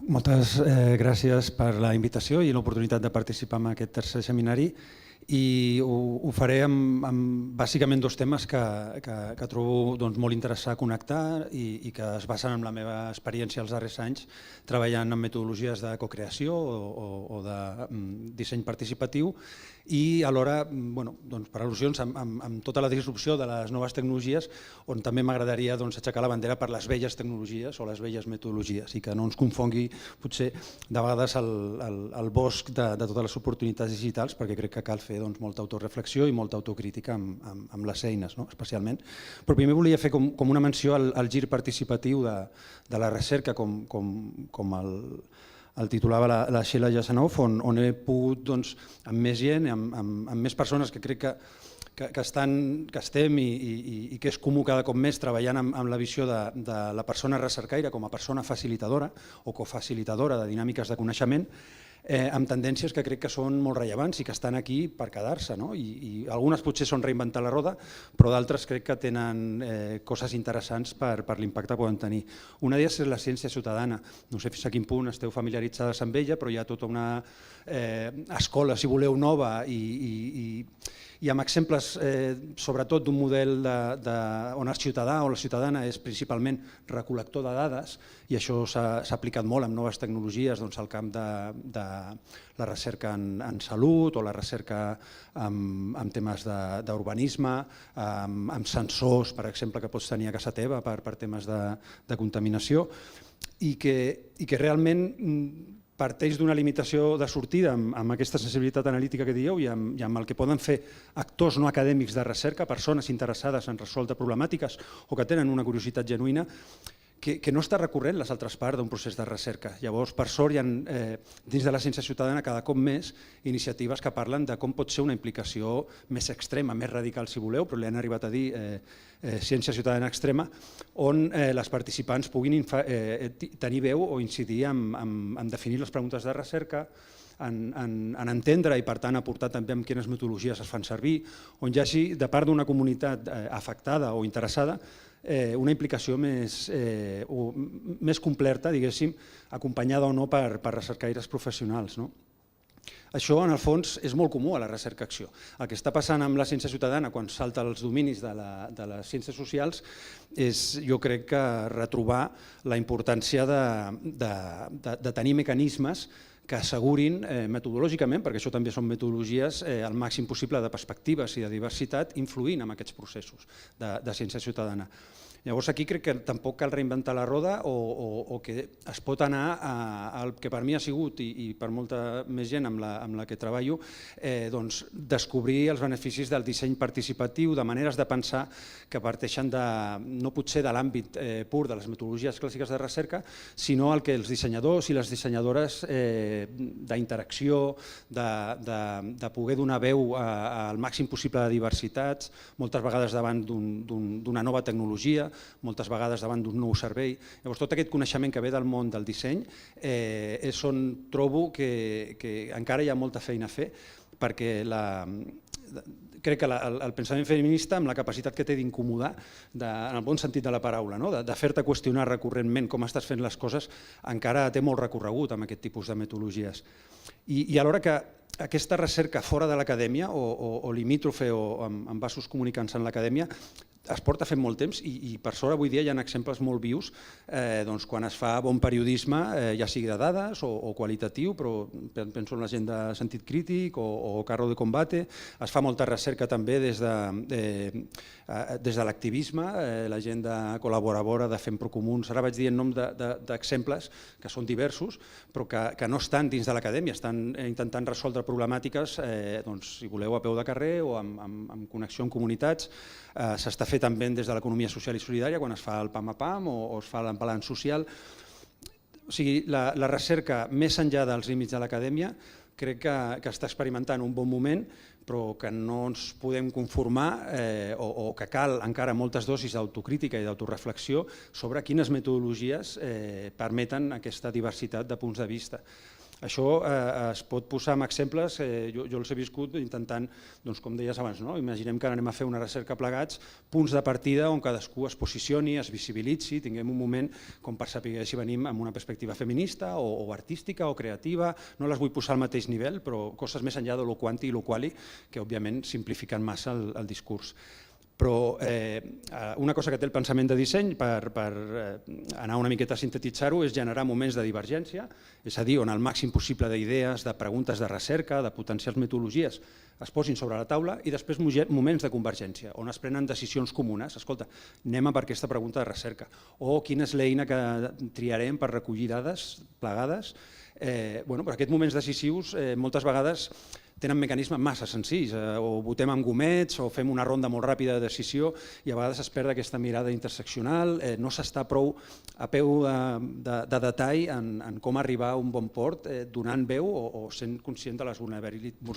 Moltes gràcies per la invitació i l'oportunitat de participar en aquest tercer seminari. I ho faré amb bàsicament dos temes que trobo molt interessant connectar i que es basen en la meva experiència els darrers anys treballant en metodologies de cocreació o de disseny participatiu i alhora, per al·lusions, amb tota la disrupció de les noves tecnologies, on també m'agradaria aixecar la bandera per les velles tecnologies o les velles metodologies i que no ens confongui potser de vegades el bosc de totes les oportunitats digitals, perquè crec que cal fer molta autoreflexió i molta autocrítica amb les eines, especialment. Però primer volia fer com una menció al gir participatiu de la recerca, com el titulava la Sheila Jasanoff, on he pogut, amb més gent, amb més persones que crec que estem i que és comú cada cop més treballant amb la visió de la persona recercaire com a persona facilitadora o cofacilitadora de dinàmiques de coneixement, amb tendències que crec que són molt rellevants i que estan aquí per quedar-se. I algunes potser són reinventar la roda, però d'altres crec que tenen coses interessants per l'impacte que poden tenir. Una d'elles és la ciència ciutadana. No sé fins a quin punt esteu familiaritzades amb ella, però hi ha tota una escola, si voleu, nova i amb exemples sobretot d'un model on el ciutadà o la ciutadana és principalment recol·lector de dades i això s'ha aplicat molt amb noves tecnologies al camp de la recerca en salut o la recerca en temes d'urbanisme, amb sensors, per exemple, que pots tenir a casa teva per temes de contaminació i que realment parteix d'una limitació de sortida amb aquesta sensibilitat analítica que dieu i amb el que poden fer actors no acadèmics de recerca, persones interessades en resoldre problemàtiques o que tenen una curiositat genuïna que no està recorrent les altres parts d'un procés de recerca. Llavors, per sort, hi ha dins de la ciència ciutadana cada cop més iniciatives que parlen de com pot ser una implicació més extrema, més radical, si voleu, però li han arribat a dir ciència ciutadana extrema, on les participants puguin tenir veu o incidir en definir les preguntes de recerca, en entendre i, per tant, aportar també amb quines metodologies es fan servir, on hi hagi, de part d'una comunitat afectada o interessada, una implicació més completa, diguéssim, acompanyada o no per recercaires professionals. Això, en el fons, és molt comú a la recerca-acció. El que està passant amb la ciència ciutadana quan salta als dominis de les ciències socials és, jo crec, que retrobar la importància de tenir mecanismes que assegurin metodològicament, perquè això també són metodologies, el màxim possible de perspectives i de diversitat influint en aquests processos de ciència ciutadana. Llavors aquí crec que tampoc cal reinventar la roda o que es pot anar al que per mi ha sigut i per molta més gent amb la que treballo, descobrir els beneficis del disseny participatiu, de maneres de pensar que parteixen no potser de l'àmbit pur de les metodologies clàssiques de recerca, sinó el que els dissenyadors i les dissenyadores d'interacció, de poder donar veu al màxim possible de diversitats, moltes vegades davant d'una nova tecnologia, moltes vegades davant d'un nou servei. Llavors, tot aquest coneixement que ve del món del disseny és on trobo que encara hi ha molta feina a fer, perquè crec que el pensament feminista, amb la capacitat que té d'incomodar, en el bon sentit de la paraula, de fer-te qüestionar recurrentment com estàs fent les coses, encara té molt recorregut amb aquest tipus de metodologies. I alhora que aquesta recerca fora de l'acadèmia o limítrofe o amb vasos comunicants en l'acadèmia es porta fent molt temps i per sort avui dia hi ha exemples molt vius quan es fa bon periodisme, ja sigui de dades o qualitatiu, però penso en la gent de sentit crític o Carro de Combate, es fa molta recerca també des de l'activisme, la gent col·laboradora de Fem Procomuns, ara vaig dir en nom d'exemples que són diversos, però que no estan dins de l'acadèmia, estan intentant resoldre problemàtiques, si voleu, a peu de carrer o en connexió amb comunitats. S'està fet també des de l'economia social i solidària, quan es fa el PAM a PAM o es fa l'embalanç social. O sigui, la recerca, més enllà dels límits de l'acadèmia, crec que està experimentant un bon moment, però que no ens podem conformar o que cal encara moltes dosis d'autocrítica i d'autoreflexió sobre quines metodologies permeten aquesta diversitat de punts de vista. Això es pot posar amb exemples, jo els he viscut intentant, com deies abans, imaginem que anem a fer una recerca plegats, punts de partida on cadascú es posicioni, es visibilitzi, tinguem un moment com per saber si venim amb una perspectiva feminista o artística o creativa, no les vull posar al mateix nivell, però coses més enllà de lo quanti i lo quali, que òbviament simplifiquen massa el discurs. Però una cosa que té el pensament de disseny, per anar una miqueta a sintetitzar-ho, és generar moments de divergència, és a dir, on el màxim possible d'idees, de preguntes de recerca, de potencials metodologies es posin sobre la taula i després moments de convergència, on es prenen decisions comunes. Escolta, anem a per aquesta pregunta de recerca. O quina és l'eina que triarem per recollir dades plegades. Però aquests moments decisius moltes vegades tenen mecanismes massa senzills, o votem amb gomets o fem una ronda molt ràpida de decisió i a vegades es perd aquesta mirada interseccional, no s'està prou a peu de detall en com arribar a un bon port donant veu o sent conscient de les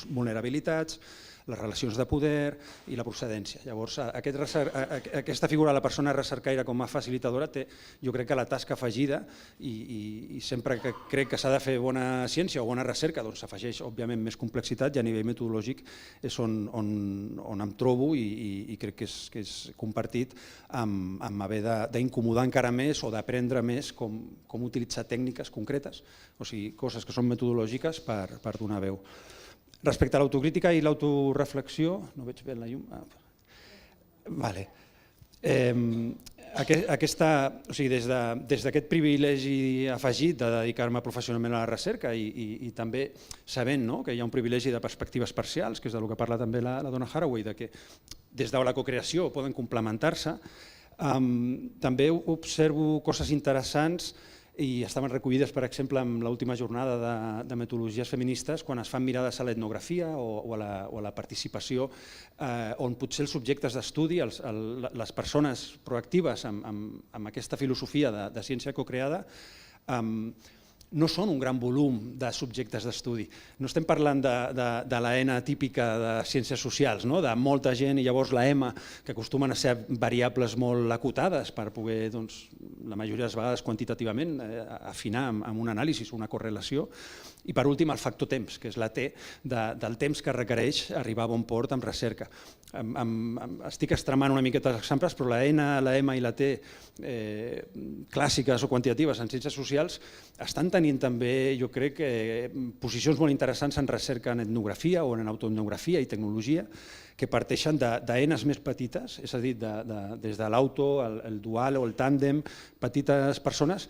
vulnerabilitats, les relacions de poder i la procedència. Llavors, aquesta figura de la persona recercaire com a facilitadora té, jo crec que la tasca afegida i sempre que crec que s'ha de fer bona ciència o bona recerca, doncs s'afegeix, òbviament, més complexitat i a nivell metodològic és on em trobo i crec que és compartit amb haver d'incomodar encara més o d'aprendre més com utilitzar tècniques concretes, o sigui, coses que són metodològiques per donar veu. Respecte a l'autocrítica i l'autoreflexió, no veig bé la llum. Des d'aquest privilegi afegit de dedicar-me professionalment a la recerca i també sabent que hi ha un privilegi de perspectives parcials, que és del que parla també la Donna Haraway, que des de la cocreació poden complementar-se, també observo coses interessants i estaven recollides, per exemple, en l'última jornada de metodologies feministes, quan es fan mirades a l'etnografia o a la participació, on potser els subjectes d'estudi, les persones proactives amb aquesta filosofia de ciència cocreada, no són un gran volum de subjectes d'estudi. No estem parlant de la N típica de ciències socials, de molta gent i llavors la M, que acostumen a ser variables molt acotades per poder la majoria de les vegades quantitativament, afinar amb un anàlisi, una correlació. I per últim, el factor temps, que és la T del temps que requereix arribar a bon port amb recerca. Estic extremant una miqueta els exemples, però la N, la M i la T clàssiques o quantitatives en ciències socials estan tenint també, jo crec, posicions molt interessants en recerca en etnografia o en autoetnografia i tecnologia, que parteixen d'eines més petites, és a dir, des de l'auto, el dual o el tàndem, petites persones,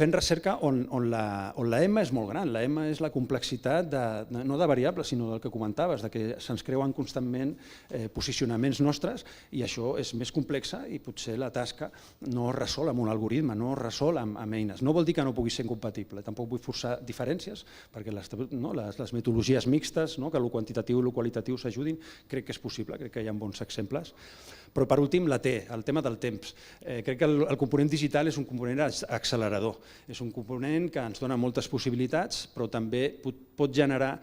fent recerca on la M és molt gran. La M és la complexitat no de variables, sinó del que comentaves, que se'ns creuen constantment posicionaments nostres i això és més complexa i potser la tasca no es resol amb un algoritme, no es resol amb eines. No vol dir que no pugui ser incompatible, tampoc vull forçar diferències, perquè les metodologies mixtes, que el quantitatiu i el qualitatiu s'ajudin, crec que és possible, crec que hi ha bons exemples. Però per últim, la T, el tema del temps. Crec que el component digital és un component accelerador. És un component que ens dona moltes possibilitats, però també pot generar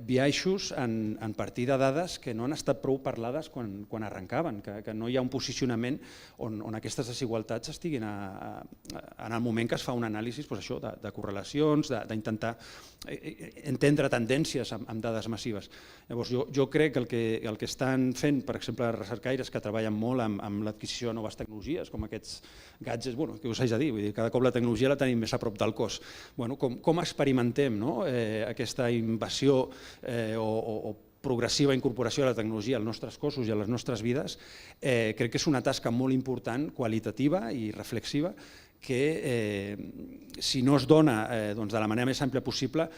biaixos en partir de dades que no han estat prou parlades quan arrencaven, que no hi ha un posicionament on aquestes desigualtats estiguin en el moment que es fa un anàlisi de correlacions, d'intentar entendre tendències amb dades massives. Llavors, jo crec que el que estan fent, per exemple, recercaires que treballen molt amb l'adquisició de noves tecnologies, com aquests gadgets, què us haig de dir? Cada cop la tecnologia la tenim més a prop del cos. Com experimentem aquesta invasió o progressiva incorporació de la tecnologia als nostres cossos i a les nostres vides, crec que és una tasca molt important, qualitativa i reflexiva, que si no es dona de la manera més àmplia possible,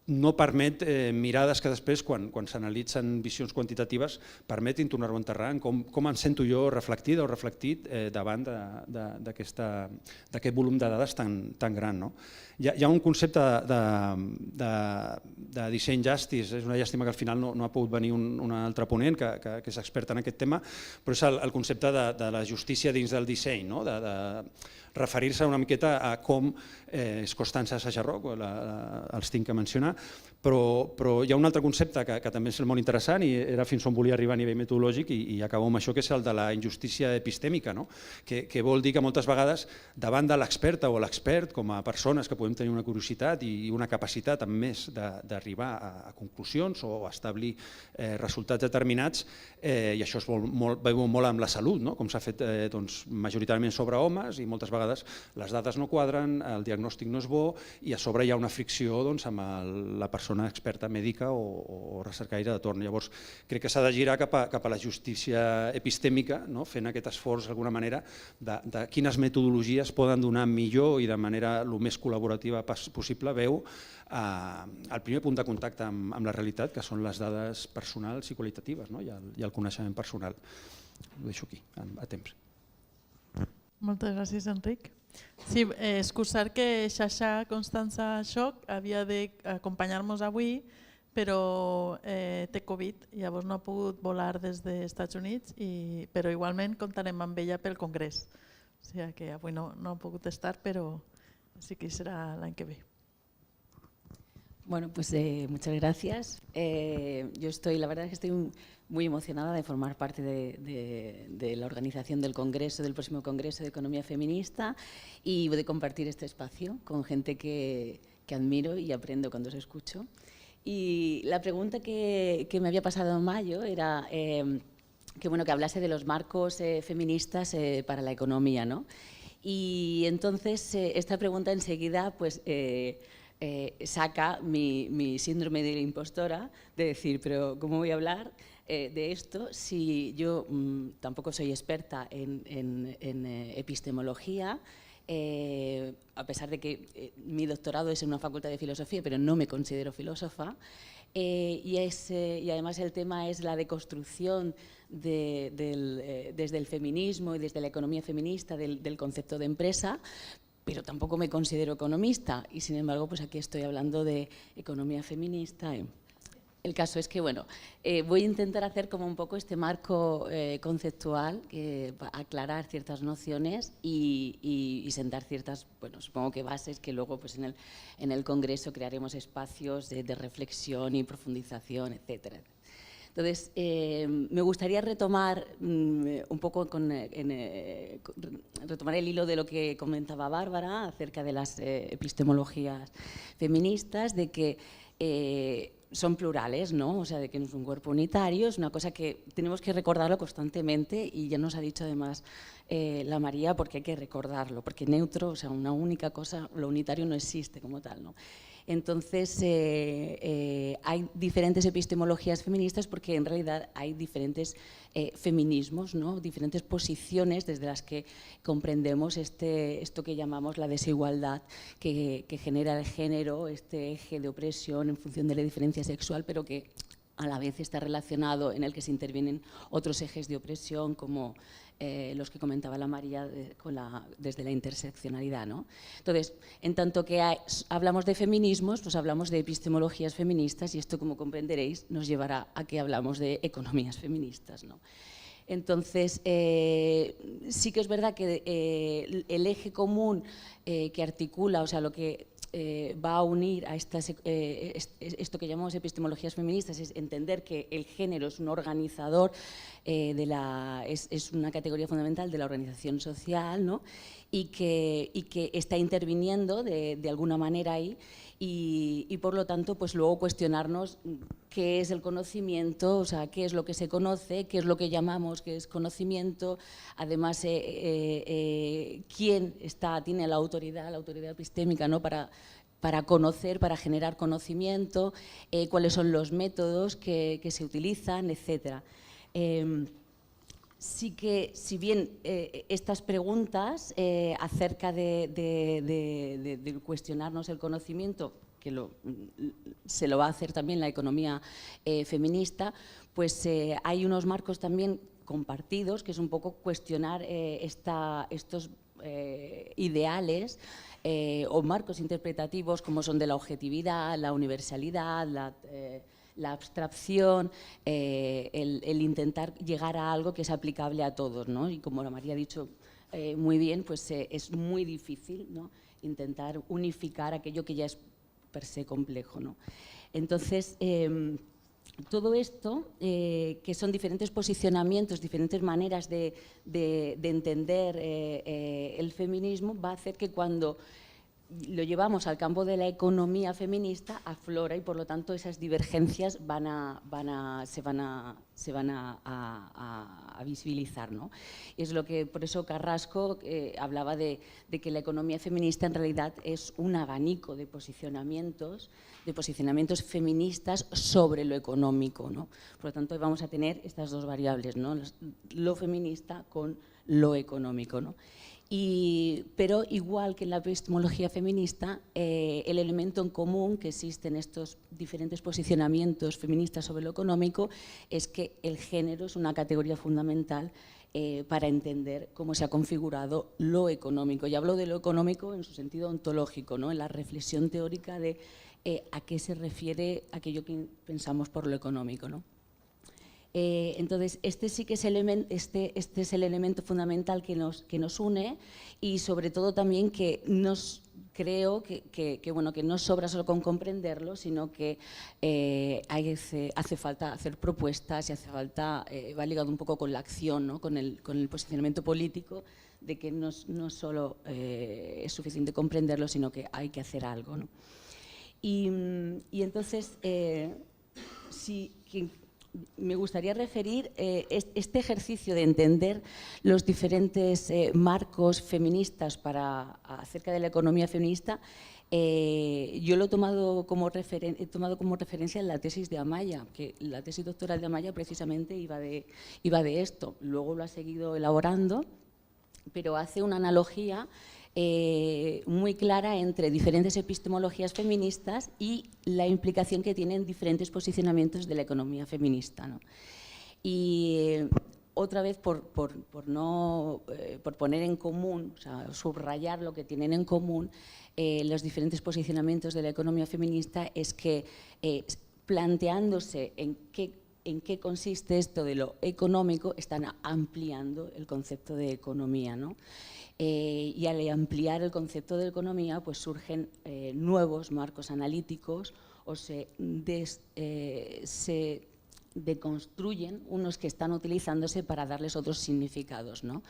no permet mirades que després, quan s'analitzen visions quantitatives, permetin tornar-ho a enterrar en com em sento jo reflectida o reflectit davant d'aquest volum de dades tan gran. Hi ha un concepte de disseny justice, és una llàstima que al final no ha pogut venir un altre ponent que és expert en aquest tema, però és el concepte de la justícia dins del disseny, de referir-se una miqueta a com és Constança Sajarroc, els tinc que mencionar, però hi ha un altre concepte que també és molt interessant i era fins on volia arribar a nivell metodològic i acabo amb això, que és el de la injustícia epistèmica, que vol dir que moltes vegades davant de l'experta o l'expert, com a persones que podem tenir una curiositat i una capacitat amb més d'arribar a conclusions o establir resultats determinats, i això es veu molt amb la salut, com s'ha fet majoritàriament sobre homes i moltes vegades les dades no quadren, el diagnòstic no és bo i a sobre hi ha una fricció amb la persona experta mèdica o recercaire de torn. Llavors, crec que s'ha de girar cap a la justícia epistèmica, fent aquest esforç d'alguna manera de quines metodologies poden donar millor i de manera el més col·laborativa possible veu al primer punt de contacte amb la realitat, que són les dades personals i qualitatives i el coneixement personal. Ho deixo aquí, a temps. Moltes gràcies, Enric. Sí, excusar que Xaxa Constança Xoc havia d'acompanyar-nos avui, però té Covid, llavors no ha pogut volar des dels Estats Units, però igualment comptarem amb ella pel Congrés. O sigui que avui no ha pogut estar, però sí que serà l'any que ve. Bueno, pues muchas gracias. La verdad es que estoy muy emocionada de formar parte de la organización del Congreso, del próximo Congreso de Economía Feminista y de compartir este espacio con gente que admiro y aprendo cuando os escucho. Y la pregunta que me había pasado en mayo era que hablase de los marcos feministas para la economía, ¿no? Y entonces esta pregunta enseguida pues saca mi síndrome de la impostora de decir, pero ¿cómo voy a hablar de esto si yo tampoco soy experta en epistemología, a pesar de que mi doctorado es en una facultad de filosofía, pero no me considero filósofa, y además el tema es la deconstrucción desde el feminismo y desde la economía feminista del concepto de empresa, pero tampoco me considero economista y sin embargo pues aquí estoy hablando de economía feminista. El caso es que voy a intentar hacer como un poco este marco conceptual, aclarar ciertas nociones y sentar ciertas, supongo que bases que luego pues en el Congreso crearemos espacios de reflexión y profundización, etcétera. Entonces, me gustaría retomar un poco retomar el hilo de lo que comentaba Bárbara acerca de las epistemologías feministas, de que son plurales, ¿no? O sea, de que no es un cuerpo unitario, es una cosa que tenemos que recordarlo constantemente, y ya nos ha dicho además la María porque hay que recordarlo, porque neutro, o sea, una única cosa, lo unitario no existe como tal, ¿no? Entonces, hay diferentes epistemologías feministas porque en realidad hay diferentes feminismos, ¿no? Diferentes posiciones desde las que comprendemos esto que llamamos la desigualdad que genera el género, este eje de opresión en función de la diferencia sexual, pero que a la vez está relacionado, en el que se intervienen otros ejes de opresión como los que comentaba la María desde la interseccionalidad, ¿no? Entonces, en tanto que hablamos de feminismos, pues hablamos de epistemologías feministas, y esto, como comprenderéis, nos llevará a que hablamos de economías feministas, ¿no? Entonces, sí que es verdad que el eje común que articula, o sea, lo que va a unir a esto que llamamos epistemologías feministas, es entender que el género es un organizador, es una categoría fundamental de la organización social, ¿no? y que está interviniendo de alguna manera ahí, y por lo tanto pues luego cuestionarnos qué es el conocimiento, o sea, qué es lo que se conoce, qué es lo que llamamos que es conocimiento, además quién tiene la autoridad epistémica, ¿no? para conocer, para generar conocimiento, cuáles son los métodos que se utilizan, etc. Sí que, si bien estas preguntas acerca de cuestionarnos el conocimiento, que se lo va a hacer también la economía feminista, pues hay unos marcos también compartidos, que es un poco cuestionar estos ideales o marcos interpretativos como son de la objetividad, la universalidad, la abstracción, el intentar llegar a algo que es aplicable a todos, ¿no? Y como la María ha dicho muy bien, pues es muy difícil, ¿no? Intentar unificar aquello que ya es per se complejo, ¿no? Entonces, todo esto, que son diferentes posicionamientos, diferentes maneras de entender el feminismo, va a hacer que cuando lo llevamos al campo de la economía feminista aflora, y por lo tanto esas divergencias se van a visibilizar, ¿no? Es lo que, por eso Carrasco hablaba de que la economía feminista en realidad es un abanico de posicionamientos feministas sobre lo económico, ¿no? Por lo tanto, vamos a tener estas dos variables, ¿no? Lo feminista con lo económico, ¿no? Pero igual que en la epistemología feminista, el elemento en común que existe en estos diferentes posicionamientos feministas sobre lo económico es que el género es una categoría fundamental para entender cómo se ha configurado lo económico. Y hablo de lo económico en su sentido ontológico, ¿no? En la reflexión teórica de a qué se refiere aquello que pensamos por lo económico, ¿no? Entonces, este sí que es este es el elemento fundamental que nos une, y sobre todo también que creo que no sobra solo con comprenderlo, sino que hace falta hacer propuestas, y hace falta, va ligado un poco con la acción, ¿no? con el posicionamiento político, de que no solo es suficiente comprenderlo, sino que hay que hacer algo, ¿no? Y entonces, me gustaría referir este ejercicio de entender los diferentes marcos feministas acerca de la economía feminista. Yo lo he tomado como referencia en la tesis de Amaya, que la tesis doctoral de Amaya precisamente iba de esto. Luego lo ha seguido elaborando, pero hace una analogía muy clara entre diferentes epistemologías feministas y la implicación que tienen diferentes posicionamientos de la economía feminista, ¿no? Y otra vez, por poner en común, o sea, subrayar lo que tienen en común los diferentes posicionamientos de la economía feminista, es que planteándose en qué consiste esto de lo económico, están ampliando el concepto de economía, ¿no? Y al ampliar el concepto de economía, pues surgen nuevos marcos analíticos, o se deconstruyen unos que están utilizándose para darles otros significados, ¿no?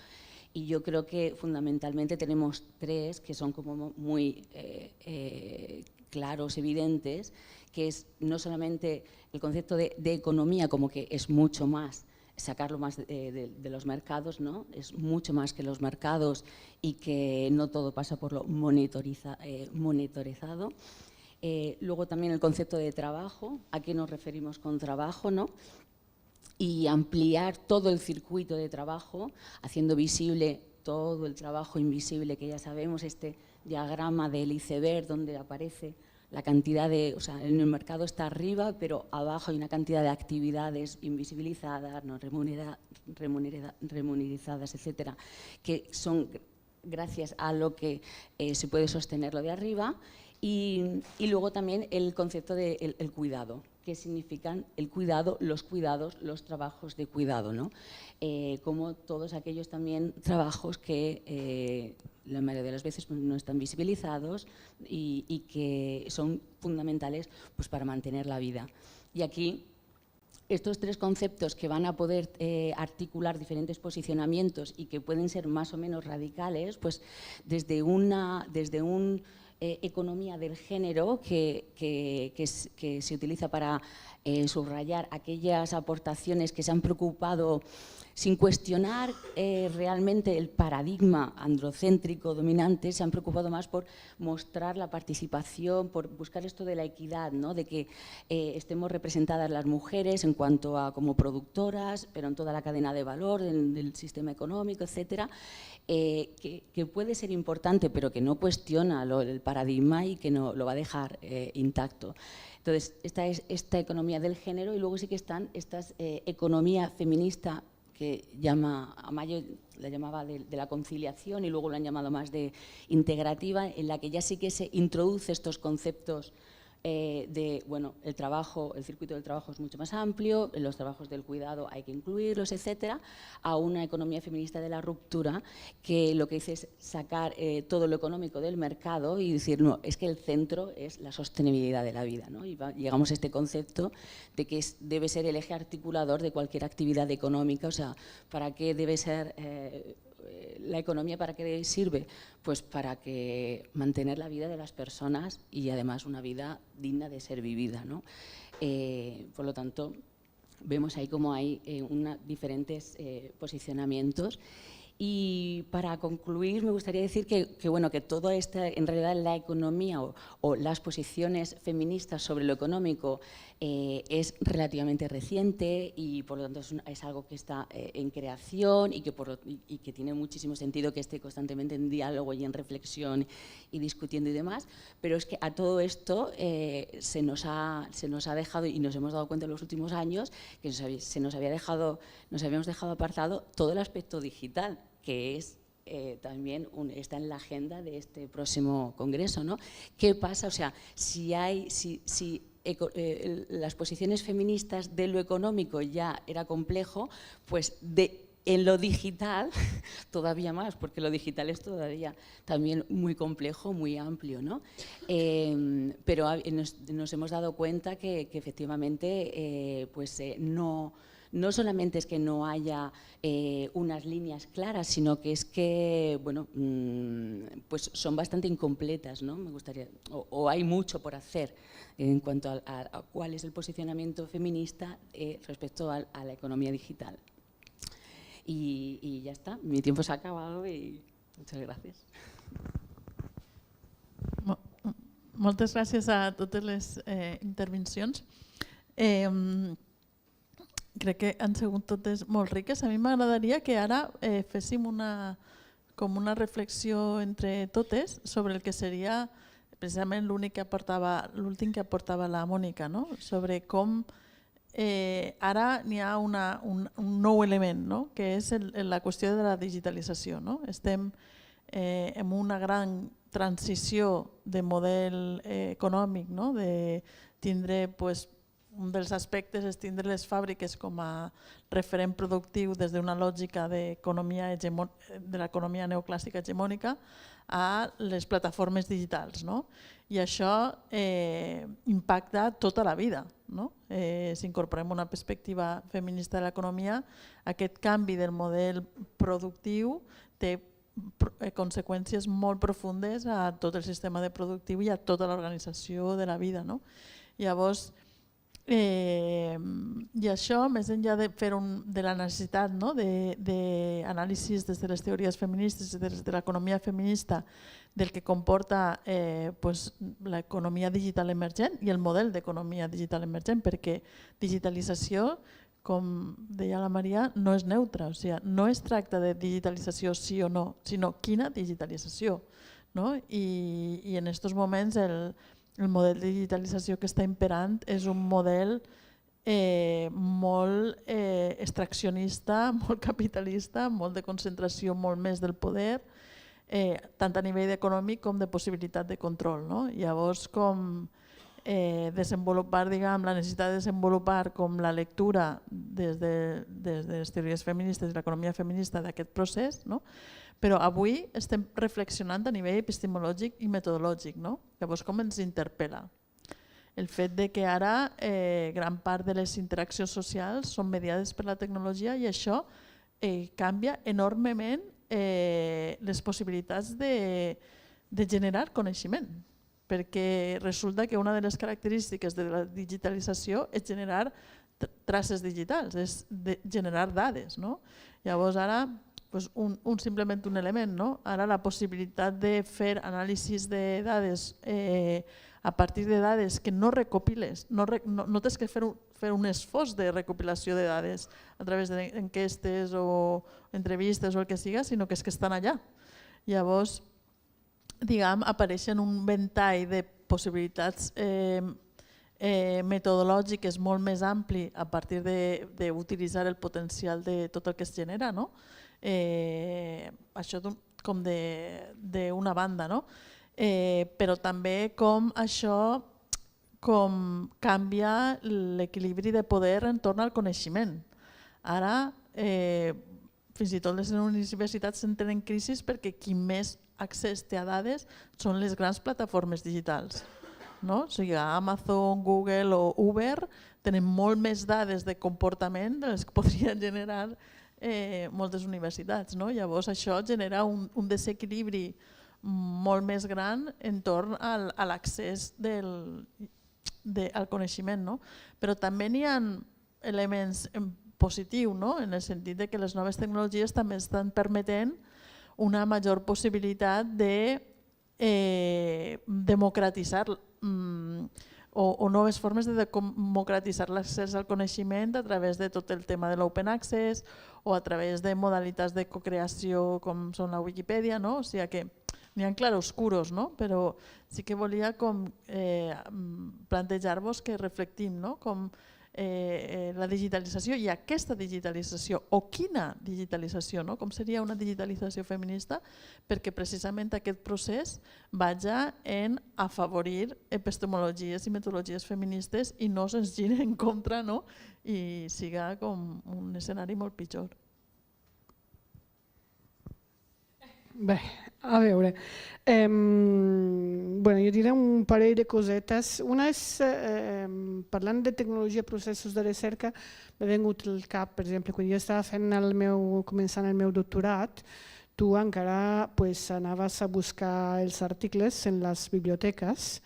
Y yo creo que fundamentalmente tenemos tres que son como muy claros, evidentes, que es no solamente el concepto de economía, como que es mucho más, sacarlo más de los mercados, ¿no? Es mucho más que los mercados y que no todo pasa por lo monitorizado. Luego también el concepto de trabajo, ¿a qué nos referimos con trabajo, no? Y ampliar todo el circuito de trabajo, haciendo visible todo el trabajo invisible que ya sabemos, este diagrama del iceberg donde aparece la cantidad de, o sea, en el mercado está arriba, pero abajo hay una cantidad de actividades invisibilizadas, no remunerizadas, etcétera, que son gracias a lo que se puede sostener lo de arriba. Y luego también el concepto del cuidado. ¿Qué significan el cuidado, los trabajos de cuidado, ¿no? Como todos aquellos también trabajos que la mayoría de las veces pues, no están visibilizados y que son fundamentales pues, para mantener la vida. Y aquí estos tres conceptos que van a poder articular diferentes posicionamientos y que pueden ser más o menos radicales, pues desde un economía del género que se utiliza para subrayar aquellas aportaciones que se han preocupado sin cuestionar realmente el paradigma androcéntrico dominante, se han preocupado más por mostrar la participación, por buscar esto de la equidad, ¿no? De que estemos representadas las mujeres en cuanto a como productoras, pero en toda la cadena de valor del sistema económico, etcétera, que puede ser importante, pero que no cuestiona el paradigma y que no lo va a dejar intacto. Entonces, esta es esta economía del género y luego sí que están estas economía feminista que llama, Amayo la llamaba de la conciliación y luego lo han llamado más de integrativa, en la que ya sí que se introduce estos conceptos de, bueno, el trabajo, el circuito del trabajo es mucho más amplio, los trabajos del cuidado hay que incluirlos, etcétera, a una economía feminista de la ruptura que lo que dice es sacar todo lo económico del mercado y decir, no, es que el centro es la sostenibilidad de la vida, ¿no? Y llegamos a este concepto de que debe ser el eje articulador de cualquier actividad económica, o sea, ¿para qué debe ser la economía? ¿Para qué sirve? Pues para que mantener la vida de las personas y además una vida digna de ser vivida, ¿no? Por lo tanto, vemos ahí como hay diferentes posicionamientos. Y para concluir, me gustaría decir que bueno, que todo esto, en realidad la economía o las posiciones feministas sobre lo económico es relativamente reciente y por lo tanto es algo que está en creación y que tiene muchísimo sentido que esté constantemente en diálogo y en reflexión y discutiendo y demás, pero es que a todo esto se nos ha dejado y nos hemos dado cuenta en los últimos años que nos habíamos dejado apartado todo el aspecto digital, que es también está en la agenda de este próximo congreso, ¿no? ¿Qué pasa? O sea, si las posiciones feministas de lo económico ya era complejo, pues en lo digital todavía más, porque lo digital es todavía también muy complejo, muy amplio, ¿no? Pero nos hemos dado cuenta que efectivamente no solamente es que no haya unas líneas claras, sino que es que, bueno, pues son bastante incompletas, ¿no? Me gustaría, o hay mucho por hacer en cuanto a cuál es el posicionamiento feminista respecto a la economía digital. Y ya está, mi tiempo se ha acabado y muchas gracias. Moltes gràcies a totes les intervencions. Crec que han sigut totes molt riques. A mi m'agradaria que ara féssim com una reflexió entre totes sobre el que seria precisament l'últim que aportava la Mònica, no? Sobre com ara n'hi ha un nou element, no? Que és la qüestió de la digitalització. No? Estem en una gran transició de model econòmic, no? De tindre pues, un dels aspectes és tindre les fàbriques com a referent productiu des d'una lògica de l'economia neoclàssica hegemònica a les plataformes digitals. I això impacta tota la vida. Si incorporem una perspectiva feminista de l'economia, aquest canvi del model productiu té conseqüències molt profundes a tot el sistema productiu i a tota l'organització de la vida. Llavors, i això, més enllà de fer de la necessitat d'anàlisis des de les teories feministes i des de l'economia feminista del que comporta l'economia digital emergent i el model d'economia digital emergent, perquè digitalització, com deia la Maria, no és neutra, o sigui, no es tracta de digitalització sí o no, sinó quina digitalització. I en aquests moments el model de digitalització que està imperant és un model molt extraccionista, molt capitalista, molt de concentració, molt més del poder, tant a nivell econòmic com de possibilitat de control. Llavors, com desenvolupar, la necessitat de desenvolupar com la lectura des de les teories feministes i l'economia feminista d'aquest procés, però avui estem reflexionant a nivell epistemològic i metodològic. Llavors, com ens interpel·la? El fet que ara gran part de les interaccions socials són mediades per la tecnologia i això canvia enormement les possibilitats de generar coneixement, perquè resulta que una de les característiques de la digitalització és generar traces digitals, és generar dades. Llavors ara, simplement un element, ara la possibilitat de fer anàlisis de dades a partir de dades que no recopiles, no tens que fer un esforç de recopilació de dades a través d'enquestes o entrevistes o el que siga, sinó que és que estan allà. Llavors, apareixen un ventall de possibilitats metodològiques molt més ampli a partir d'utilitzar el potencial de tot el que es genera. Això com d'una banda, però també com això canvia l'equilibri de poder entorn al coneixement. Ara, fins i tot les universitats entren en crisi perquè qui més accés té a dades són les grans plataformes digitals. O sigui, Amazon, Google o Uber tenen molt més dades de comportament de les que podrien generar moltes universitats. Llavors això genera un desequilibri molt més gran entorn a l'accés al coneixement. Però també n'hi ha elements positius, en el sentit que les noves tecnologies també estan permetent una major possibilitat de democratitzar o noves formes de democratitzar l'accés al coneixement a través de tot el tema de l'open access o a través de modalitats de cocreació com són la Wikipedia. O sigui que n'hi ha claroscuros, però sí que volia plantejar-vos que reflectim com la digitalització i aquesta digitalització, o quina digitalització, com seria una digitalització feminista, perquè precisament aquest procés vaja en afavorir epistemologies i metodologies feministes i no se'ns giri en contra i siga com un escenari molt pitjor. Bé, a veure, jo diré un parell de cosetes. Una és, parlant de tecnologia, processos de recerca, m'ha vingut al cap, per exemple, quan jo estava començant el meu doctorat, tu encara anaves a buscar els articles en les biblioteques,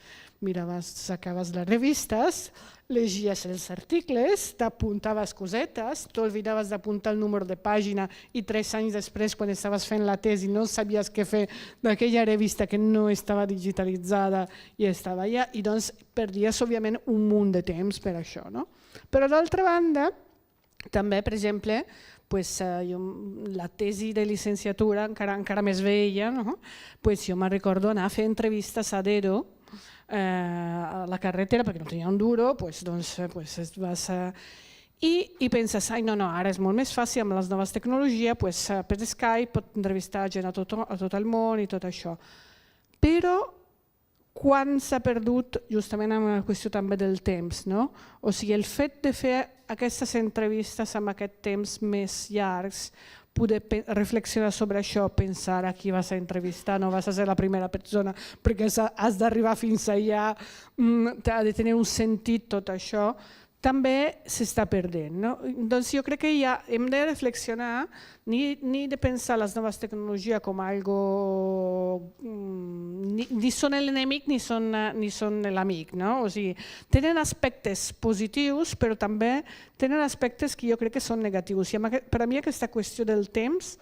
sacaves les revistes, llegies els articles, t'apuntaves cosetes, t'oblidaves d'apuntar el número de pàgina i 3 anys després, quan estaves fent la tesi, no sabies què fer d'aquella revista que no estava digitalitzada i estava allà, i doncs perdies, òbviament, un munt de temps per això. Però d'altra banda, també, per exemple, la tesi de llicenciatura, encara més vella, jo me'n recordo anar a fer entrevistes a Dero, a la carretera, perquè no tenia un duro, i penses, no, ara és molt més fàcil amb les noves tecnologies, per Skype pot entrevistar gent a tot el món i tot això. Però quan s'ha perdut justament amb la qüestió també del temps, no? O sigui, el fet de fer aquestes entrevistes amb aquest temps més llargs, poder reflexionar sobre això, pensar a qui vas a entrevistar, no vas a ser la primera persona perquè has d'arribar fins allà, ha de tenir un sentit tot això, també s'està perdent. No? Doncs jo crec que ja hem de reflexionar ni de pensar les noves tecnologies com algo ni són l'enemic ni són l'amic. No? O sigui, tenen aspectes positius però també tenen aspectes que jo crec que són negatius. I per a mi aquesta qüestió del temps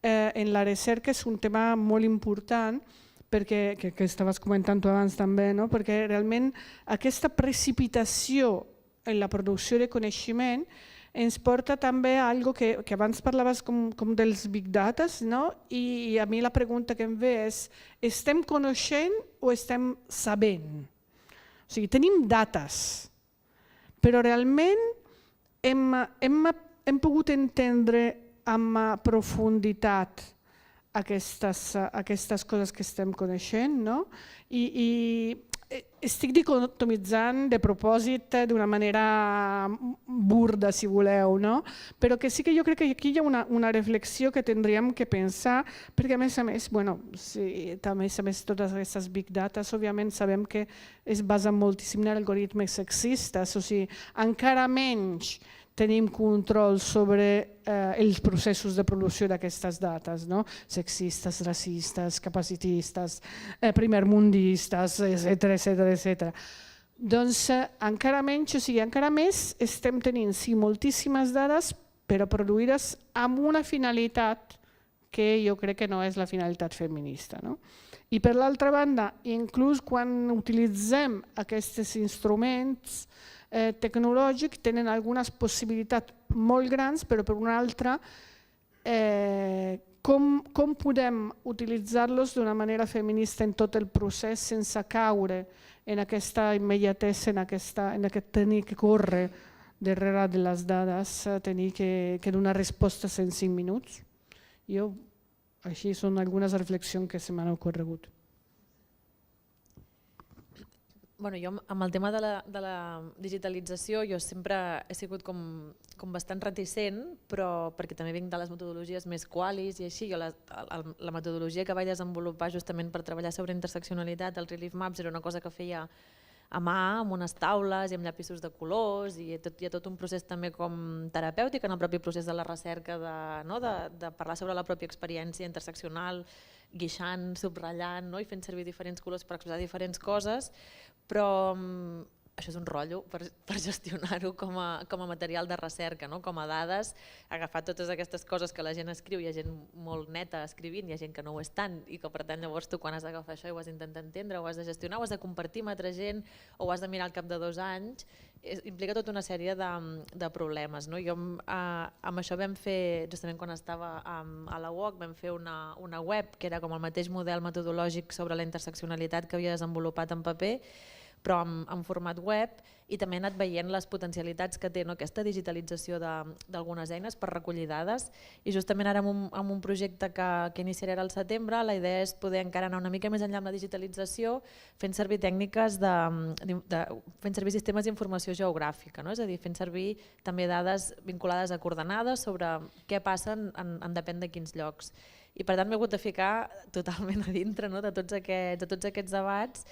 en la recerca és un tema molt important perquè, que estaves comentant tu abans també, no? Perquè realment aquesta precipitació en la producció de coneixement ens porta també a algo que abans parlaves com dels big data, no? I a mi la pregunta que em ve és, estem coneixent o estem sabent? O sigui, tenim dates, però realment hem pogut entendre amb profunditat aquestes coses que estem coneixent, no? I estic dicotomitzant de propòsit d'una manera burda, si voleu, no? Però que sí que jo crec que aquí hi ha una reflexió que tindríem que pensar, perquè a més, totes aquestes big data, òbviament sabem que es basen moltíssim en algoritmes sexistes, o sigui, encara menys tenim control sobre els processos de producció d'aquestes dates, no? Sexistes, racistes, capacitistes, primermundistes, etc. Doncs encara menys, o sigui, encara més estem tenint moltíssimes dades però produïdes amb una finalitat que jo crec que no és la finalitat feminista. No? I per l'altra banda, inclús quan utilitzem aquests instruments tecnològics tenen algunes possibilitats molt grans, però per una altra com podem utilitzar-los d'una manera feminista en tot el procés sense caure en aquesta immediatesa, en aquest tenir que córrer darrere de les dades, tenir que donar respostes en 5 minuts. Així són algunes reflexions que se m'han ocorregut. Jo amb el tema de la digitalització jo sempre he sigut com bastant reticent, però perquè també vinc de les metodologies més qualis i així, la metodologia que vaig desenvolupar justament per treballar sobre interseccionalitat, els Relief Maps, era una cosa que feia a mà, amb unes taules i amb llapisos de colors, i hi ha tot un procés també com terapèutic en el propi procés de la recerca, de parlar sobre la pròpia experiència interseccional, guixant, subratllant i fent servir diferents colors per expressar diferents coses, però això és un rotllo per gestionar-ho com a material de recerca, com a dades, agafar totes aquestes coses que la gent escriu, hi ha gent molt neta escrivint, hi ha gent que no ho és tant, i que per tant llavors tu quan has d'agafar això i ho has d'intentar entendre, ho has de gestionar, ho has de compartir amb altra gent, o ho has de mirar al cap de 2 anys, implica tota una sèrie de problemes. Jo amb això vam fer, justament quan estava a la UOC, vam fer una web que era com el mateix model metodològic sobre la interseccionalitat que havia desenvolupat en paper, però en format web, i també he anat veient les potencialitats que té aquesta digitalització d'algunes eines per recollir dades, i justament ara amb un projecte que iniciaré al setembre la idea és poder encara anar una mica més enllà amb la digitalització fent servir tècniques fent servir sistemes d'informació geogràfica, és a dir, fent servir també dades vinculades a coordenades sobre què passa en depèn de quins llocs. I per tant m'he hagut de ficar totalment a dintre de tots aquests debats.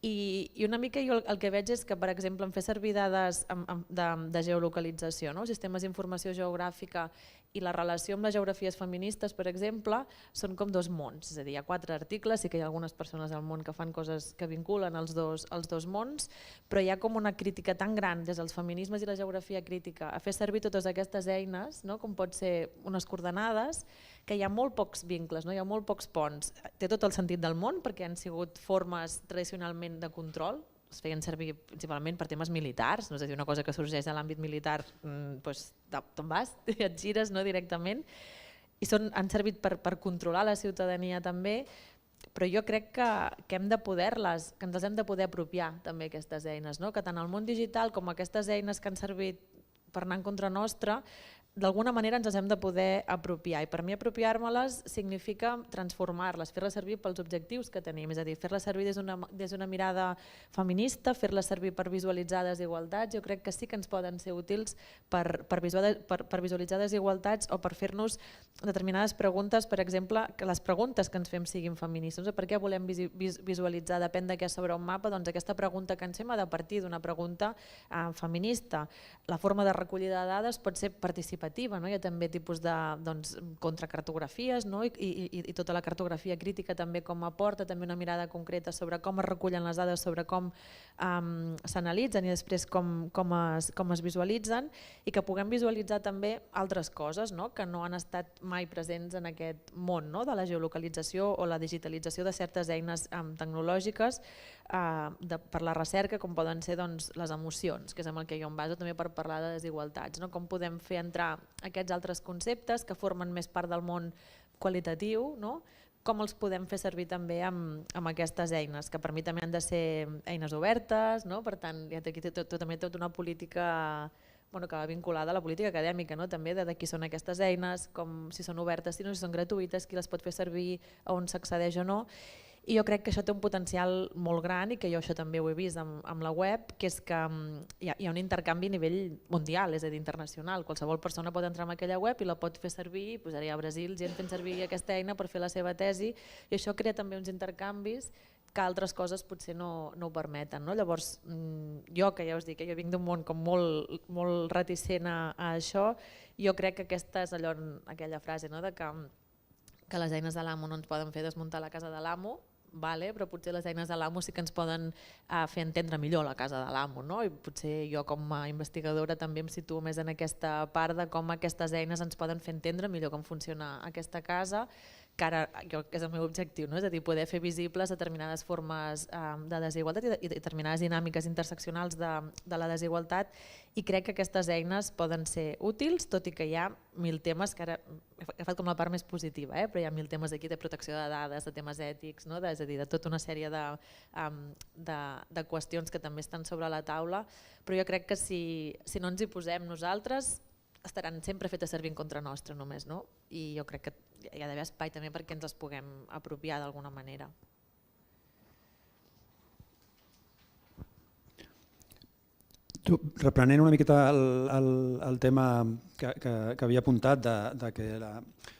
I una mica jo el que veig és que, per exemple, en fer servir dades de geolocalització, sistemes d'informació geogràfica i la relació amb les geografies feministes, per exemple, són com 2 mons. És a dir, hi ha 4 articles, sí que hi ha algunes persones al món que fan coses que vinculen els dos mons, però hi ha com una crítica tan gran des dels feminismes i la geografia crítica a fer servir totes aquestes eines, com pot ser unes coordenades, que hi ha molt pocs vincles, hi ha molt pocs ponts. Té tot el sentit del món perquè han sigut formes tradicionalment de control, es feien servir principalment per temes militars, és a dir, una cosa que sorgeix de l'àmbit militar, te'n vas, et gires directament, i han servit per controlar la ciutadania també, però jo crec que hem de poder-les, que ens les hem de poder apropiar també aquestes eines, que tant el món digital com aquestes eines que han servit per anar en contra nostra d'alguna manera ens les hem de poder apropiar, i per mi apropiar-me-les significa transformar-les, fer-les servir pels objectius que tenim, és a dir, fer-les servir des d'una mirada feminista, fer-les servir per visualitzar desigualtats. Jo crec que sí que ens poden ser útils per visualitzar desigualtats o per fer-nos determinades preguntes, per exemple, que les preguntes que ens fem siguin feministes. Per què volem visualitzar, depèn de què sobre un mapa, doncs aquesta pregunta que ens fem ha de partir d'una pregunta feminista. La forma de recollida de dades pot ser participativa, no? Hi ha també tipus de contracartografies, no? I tota la cartografia crítica també com aporta també una mirada concreta sobre com es recullen les dades, sobre com s'analitzen i després com es visualitzen, i que puguem visualitzar també altres coses, no? Que no han estat mai presents en aquest món, no? De la geolocalització o la digitalització de certes eines tecnològiques per la recerca, com poden ser les emocions, que és amb el que jo em baso també per parlar de desigualtats, no? Com podem fer entrar aquests altres conceptes que formen més part del món qualitatiu, no? Com els podem fer servir també amb aquestes eines, que per mi també han de ser eines obertes, no? Per tant, hi ha aquí també tota una política que va vinculada a la política acadèmica, no? També de qui són aquestes eines, si són obertes, si són gratuïtes, qui les pot fer servir, on s'accedeix o no. I jo crec que això té un potencial molt gran, i que jo això també ho he vist amb la web, que és que hi ha un intercanvi a nivell mundial, és a dir, internacional. Qualsevol persona pot entrar en aquella web i la pot fer servir, posaria a Brasil gent fent servir aquesta eina per fer la seva tesi, i això crea també uns intercanvis que altres coses potser no ho permeten. Llavors, jo que ja us dic, jo vinc d'un món com molt reticent a això, jo crec que aquesta és aquella frase que les eines de l'amo no ens poden fer desmuntar la casa de l'amo, però potser les eines de l'amo sí que ens poden fer entendre millor la casa de l'amo, i potser jo com a investigadora també em situo més en aquesta part de com aquestes eines ens poden fer entendre millor com funciona aquesta casa, que ara és el meu objectiu, és a dir, poder fer visibles determinades formes de desigualtat i determinades dinàmiques interseccionals de la desigualtat, i crec que aquestes eines poden ser útils, tot i que hi ha 1000 temes, que ara he agafat com la part més positiva, però hi ha 1000 temes aquí de protecció de dades, de temes ètics, és a dir, de tota una sèrie de qüestions que també estan sobre la taula, però jo crec que si no ens hi posem nosaltres, estaran sempre fetes servir en contra nostra només, i jo crec que hi ha d'haver espai també perquè ens les puguem apropiar d'alguna manera. Reprenent una miqueta el tema que havia apuntat, que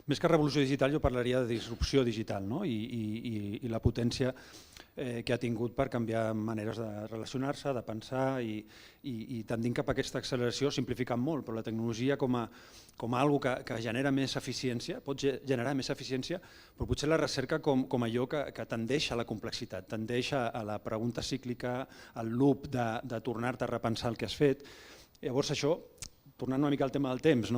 més que revolució digital jo parlaria de disrupció digital, i la potència que ha tingut per canviar maneres de relacionar-se, de pensar, i tendint cap a aquesta acceleració, simplificant molt, però la tecnologia com a algo que genera més eficiència, pot generar més eficiència, però potser la recerca com allò que tendeix a la complexitat, tendeix a la pregunta cíclica, al loop de tornar-te a repensar el que has fet. Llavors això, tornant una mica al tema del temps,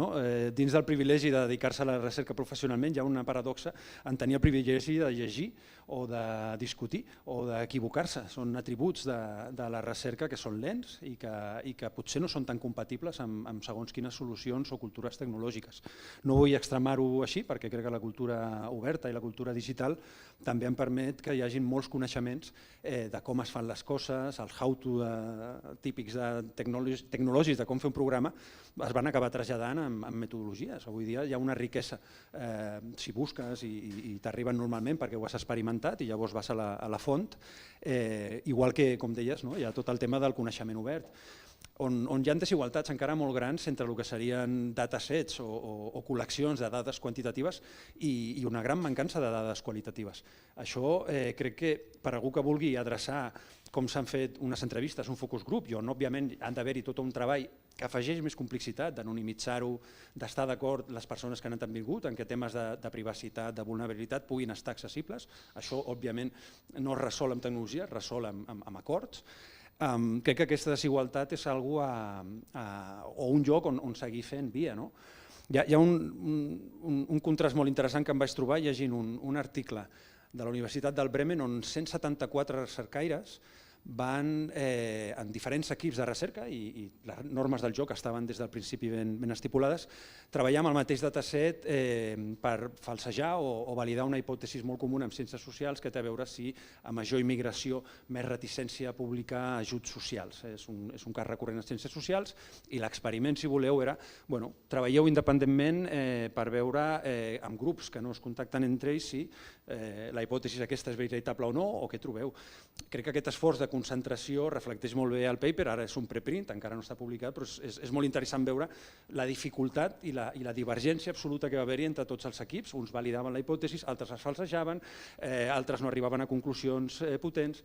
dins del privilegi de dedicar-se a la recerca professionalment hi ha una paradoxa en tenir el privilegi de llegir o de discutir o d'equivocar-se. Són atributs de la recerca que són lents i que potser no són tan compatibles amb segons quines solucions o cultures tecnològiques. No vull extremar-ho així perquè crec que la cultura oberta i la cultura digital també em permet que hi hagin molts coneixements de com es fan les coses, els how-to típics tecnològics de com fer un programa, es van acabar traslladant en metodologies. Avui dia hi ha una riquesa, si busques i t'arriben normalment perquè ho has experimentat i llavors vas a la font, igual que, com deies, hi ha tot el tema del coneixement obert, on hi ha desigualtats encara molt grans entre el que serien datasets o col·leccions de dades quantitatives i una gran mancança de dades qualitatives. Això crec que per algú que vulgui adreçar com s'han fet unes entrevistes, un focus group, i on òbviament han d'haver-hi tot un treball que afegeix més complexitat, d'anonimitzar-ho, d'estar d'acord les persones que han intervingut en què temes de privacitat, de vulnerabilitat puguin estar accessibles. Això òbviament no es resol amb tecnologia, es resol amb acords. Crec que aquesta desigualtat és un lloc on seguir fent via. Hi ha un contrast molt interessant que em vaig trobar llegint un article de la Universitat del Bremen on 174 recercaires van en diferents equips de recerca i les normes del joc estaven des del principi ben estipulades, treballar amb el mateix dataset per falsejar o validar una hipòtesi molt comuna en ciències socials que té a veure si a major immigració més reticència a publicar ajuts socials. És un cas recurrent en ciències socials i l'experiment, si voleu, era treballeu independentment per veure amb grups que no es contacten entre ells si la hipòtesi aquesta és veritable o no o què trobeu. Crec que aquest esforç de concentració reflecteix molt bé el paper, ara és un preprint, encara no està publicat, però és molt interessant veure la dificultat i la divergència absoluta que va haver-hi entre tots els equips. Uns validaven la hipòtesi, altres es falsejaven, altres no arribaven a conclusions potents.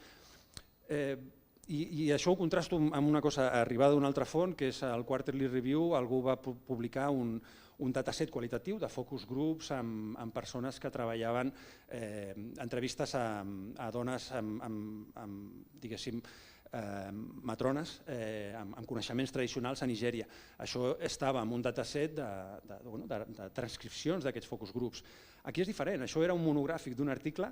I això ho contrasto amb una cosa arribada d'una altra font, que és el Quarterly Review. Algú va publicar un dataset qualitatiu de focus groups amb persones que treballaven entrevistes a dones diguéssim, matrones amb coneixements tradicionals a Nigèria. Això estava en un dataset de transcripcions d'aquests focus groups. Aquí és diferent, això era un monogràfic d'un article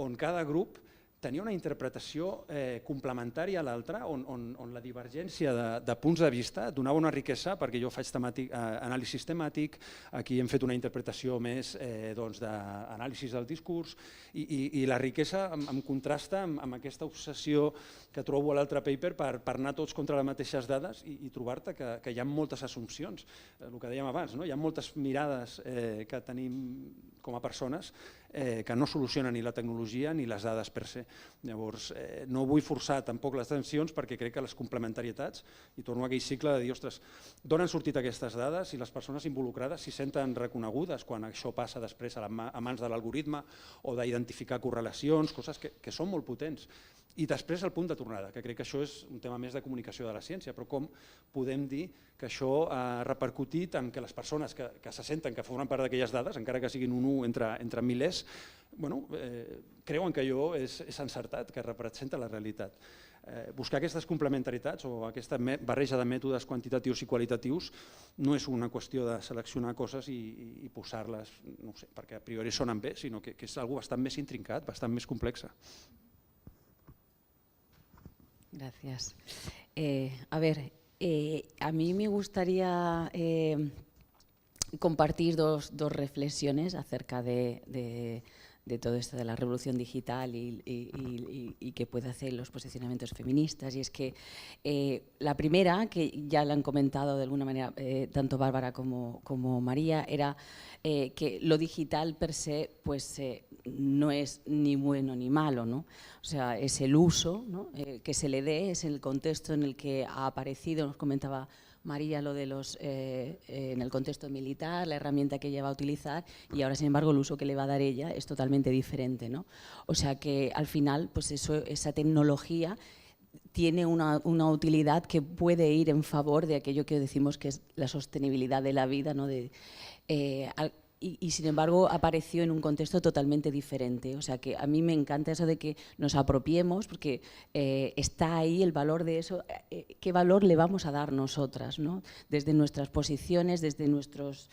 on cada grup tenia una interpretació complementària a l'altra, on la divergència de punts de vista donava una riquesa, perquè jo faig anàlisi temàtic, aquí hem fet una interpretació més d'anàlisi del discurs, i la riquesa em contrasta amb aquesta obsessió que trobo a l'altre paper per anar tots contra les mateixes dades i trobar-te que hi ha moltes assumpcions, el que dèiem abans, hi ha moltes mirades que tenim com a persones que no solucionen ni la tecnologia ni les dades per se. Llavors, no vull forçar tampoc les tensions perquè crec que les complementarietats, i torno a aquell cicle de dir, ostres, d'on han sortit aquestes dades i les persones involucrades s'hi senten reconegudes quan això passa després a mans de l'algoritme o d'identificar correlacions, coses que són molt potents. I després el punt de tornada, que crec que això és un tema més de comunicació de la ciència, però com podem dir que això ha repercutit en que les persones que se senten que formen part d'aquelles dades, encara que siguin un 1 entre milers, creuen que allò és encertat, que representa la realitat. Buscar aquestes complementaritats o aquesta barreja de mètodes quantitatius i qualitatius no és una qüestió de seleccionar coses i posar-les, no sé, perquè a priori sonen bé, sinó que és una cosa bastant més intrincat, bastant més complexa. Gracias. A ver, a mí me gustaría compartir dos reflexiones acerca de todo esto de la revolución digital y qué puede hacer los posicionamientos feministas. Y es que la primera, que ya la han comentado de alguna manera tanto Bárbara como María, era que lo digital per se pues, no es ni bueno ni malo, ¿no? O sea, es el uso, ¿no? Que se le dé, es el contexto en el que ha aparecido, nos comentaba María lo de en el contexto militar, la herramienta que ella va a utilizar, y ahora sin embargo el uso que le va a dar ella es totalmente diferente, ¿no? O sea que al final pues esa tecnología tiene una utilidad que puede ir en favor de aquello que decimos que es la sostenibilidad de la vida, ¿no? Y sin embargo apareció en un contexto totalmente diferente. O sea que a mí me encanta eso de que nos apropiemos, porque está ahí el valor de eso, qué valor le vamos a dar nosotras, ¿no? Desde nuestras posiciones, desde nuestros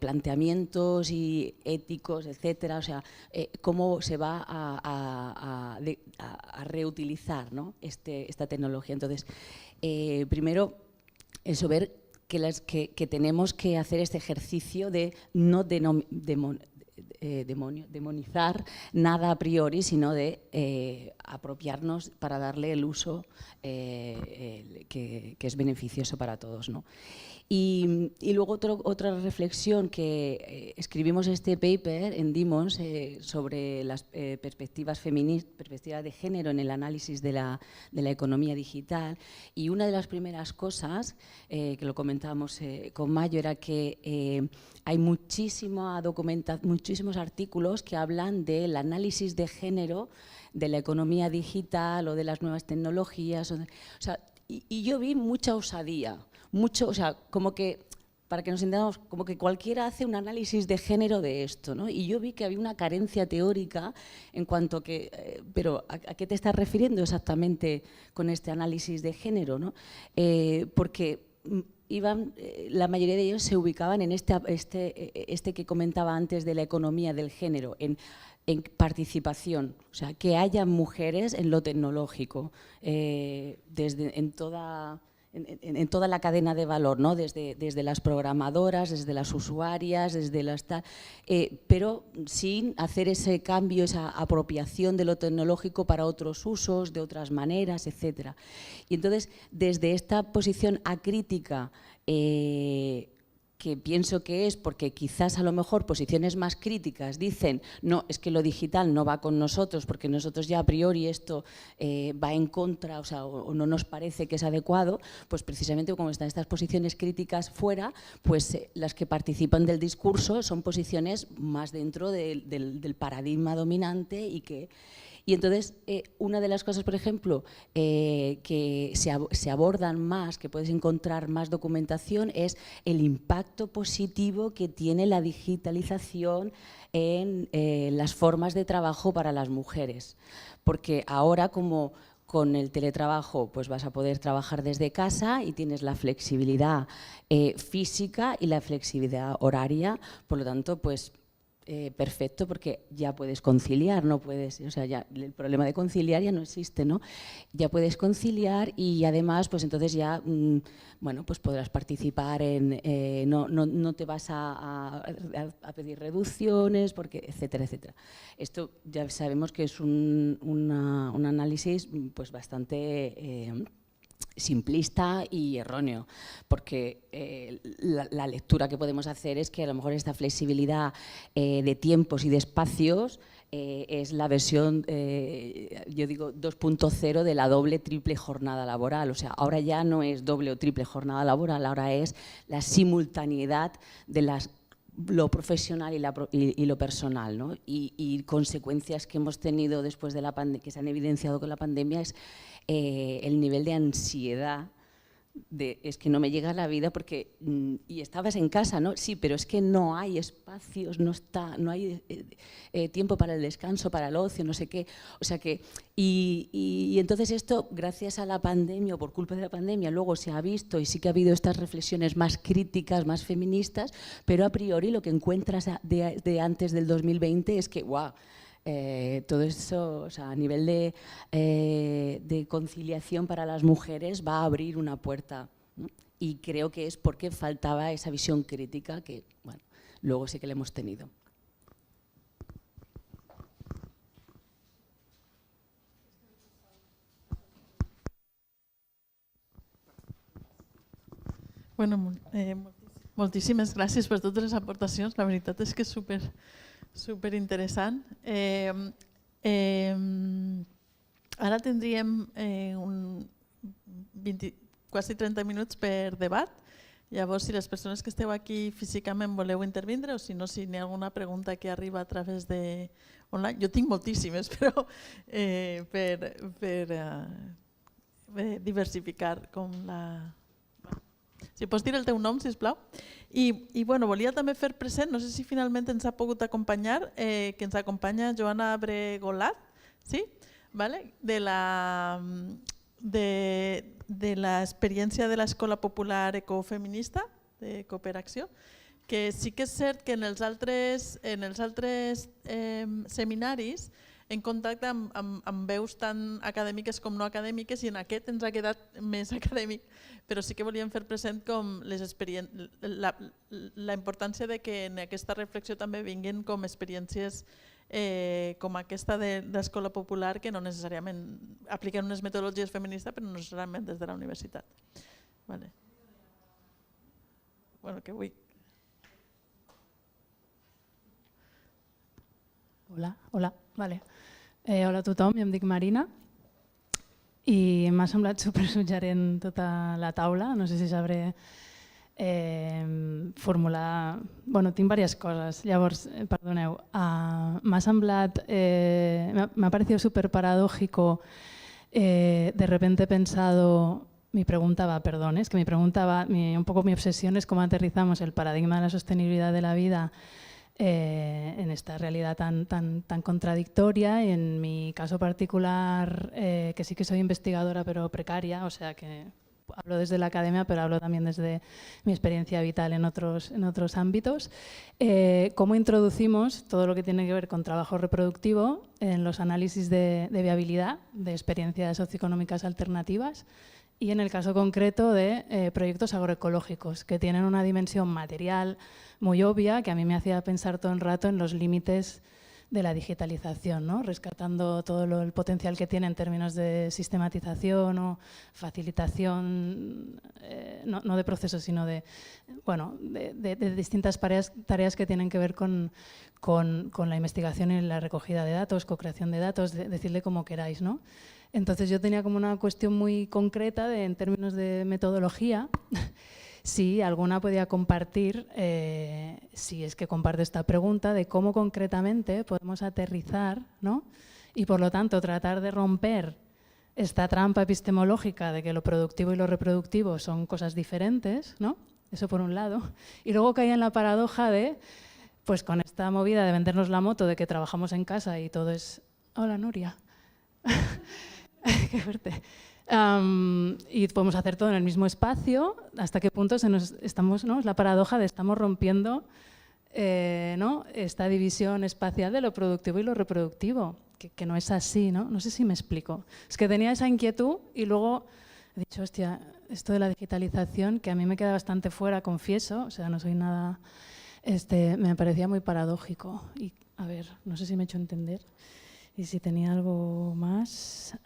planteamientos y éticos, etcétera. O sea, cómo se va a reutilizar, ¿no? esta tecnología. Entonces, primero, eso, ver que tenemos que hacer este ejercicio de no demonizar nada a priori, sino de apropiarnos para darle el uso que es beneficioso para todos, ¿no? Y luego otra reflexión que escribimos este paper en Dimos sobre las perspectivas de género en el análisis de la economía digital, y una de las primeras cosas que lo comentábamos con Mayo era que hay muchísimos artículos que hablan del análisis de género de la economía digital o de las nuevas tecnologías, y yo vi mucha osadía. O sea, como que, para que nos entendamos, como que cualquiera hace un análisis de género de esto, ¿no? Y yo vi que había una carencia teórica en cuanto que, pero ¿a qué te estás refiriendo exactamente con este análisis de género, ¿no? Porque la mayoría de ellos se ubicaban en este que comentaba antes de la economía del género, en participación, o sea, que haya mujeres en lo tecnológico, en toda la cadena de valor, ¿no? desde las programadoras, desde las usuarias, pero sin hacer ese cambio, esa apropiación de lo tecnológico para otros usos, de otras maneras, etc. Y entonces, desde esta posición acrítica, que pienso que es porque quizás a lo mejor posiciones más críticas dicen no, es que lo digital no va con nosotros porque nosotros ya a priori esto va en contra, o no nos parece que es adecuado, pues precisamente como están estas posiciones críticas fuera, pues las que participan del discurso son posiciones más dentro del paradigma dominante y entonces, una de las cosas, por ejemplo, que se abordan más, que puedes encontrar más documentación, es el impacto positivo que tiene la digitalización en las formas de trabajo para las mujeres. Porque ahora, como con el teletrabajo, pues vas a poder trabajar desde casa y tienes la flexibilidad física y la flexibilidad horaria, por lo tanto, pues perfecto, porque ya puedes conciliar, no puedes, o sea, ya el problema de conciliar ya no existe, ¿no? Ya puedes conciliar y además, pues entonces ya, bueno, pues podrás participar en, no te vas a pedir reducciones, porque, etcétera, etcétera. Esto ya sabemos que es un análisis pues bastante simplista y erróneo, porque la lectura que podemos hacer es que a lo mejor esta flexibilidad de tiempos y de espacios es la versión, yo digo, 2.0 de la doble triple jornada laboral. O sea, ahora ya no es doble o triple jornada laboral, ahora es la simultaneidad de lo profesional y lo personal, ¿no? Y consecuencias que hemos tenido después de la pandemia, que se han evidenciado con la pandemia, es el nivel de ansiedad, es que no me llega la vida porque, y estabas en casa, ¿no? Sí, pero es que no hay espacios, no hay tiempo para el descanso, para el ocio, no sé qué. O sea que, y entonces esto, gracias a la pandemia o por culpa de la pandemia, luego se ha visto y sí que ha habido estas reflexiones más críticas, más feministas, pero a priori lo que encuentras de antes del 2020 es que, ¡guau! Todo eso, o sea, a nivel de conciliación para las mujeres va a abrir una puerta, ¿no? Y creo que es porque faltaba esa visión crítica que, bueno, luego sí que la hemos tenido. Bueno, moltíssimes gràcies per totes les aportacions. La veritat és que és super interessant. Ara tindríem quasi 30 minuts per debat. Llavors, si les persones que esteu aquí físicament voleu intervindre o si no, si hi ha alguna pregunta que arriba a través de online. Jo tinc moltíssimes, però per diversificar com la... Si pots dir el teu nom, sisplau. I volia també fer present, no sé si finalment ens ha pogut acompanyar, que ens acompanya Joana Bregolat, sí? De l'experiència de l'Escola Popular Ecofeminista, de Cooperació, que sí que és cert que en els altres seminaris en contacte amb veus tant acadèmiques com no acadèmiques i en aquest ens ha quedat més acadèmic, però sí que volíem fer present com la importància de que en aquesta reflexió també vinguin com experiències com aquesta de l'Escola Popular que no necessàriament apliquen unes metodologies feministes però no necessàriament des de la universitat. Bueno, que vull... Hola. Vale. Hola a tothom, jo em dic Marina i m'ha semblat supersuggerent tota la taula, no sé si sabré formular... Bueno, tinc diverses coses, llavors, perdoneu, m'ha semblat, m'ha parecido súper paradójico, de repente he pensado, mi pregunta va, perdón, es que mi pregunta va, un poco mi obsesión es cómo aterrizamos el paradigma de la sostenibilidad de la vida en esta realidad tan contradictoria. En mi caso particular, que sí que soy investigadora pero precaria, o sea que hablo desde la academia, pero hablo también desde mi experiencia vital en otros ámbitos. ¿Cómo introducimos todo lo que tiene que ver con trabajo reproductivo en los análisis de viabilidad de experiencias socioeconómicas alternativas? Y en el caso concreto de proyectos agroecológicos, que tienen una dimensión material muy obvia, que a mí me hacía pensar todo el rato en los límites de la digitalización, ¿no? Rescatando todo el potencial que tiene en términos de sistematización o facilitación, no de procesos, sino de distintas tareas que tienen que ver con la investigación y la recogida de datos, co-creación de datos, decidle como queráis, ¿no? Entonces yo tenía como una cuestión muy concreta en términos de metodología, si alguna podía compartir, si es que comparte esta pregunta, de cómo concretamente podemos aterrizar, ¿no? Y por lo tanto tratar de romper esta trampa epistemológica de que lo productivo y lo reproductivo son cosas diferentes, ¿no? Eso por un lado. Y luego caía en la paradoja de, pues con esta movida de vendernos la moto de que trabajamos en casa y todo es... Hola, Nuria. Qué fuerte. Y podemos hacer todo en el mismo espacio, hasta qué punto estamos, ¿no? Es la paradoja de estamos rompiendo ¿no? esta división espacial de lo productivo y lo reproductivo, que no es así, ¿no? No sé si me explico. Es que tenía esa inquietud y luego he dicho, hostia, esto de la digitalización, que a mí me queda bastante fuera, confieso, o sea, no soy nada, me parecía muy paradójico. Y a ver, no sé si me he hecho entender. Y si tenía algo más...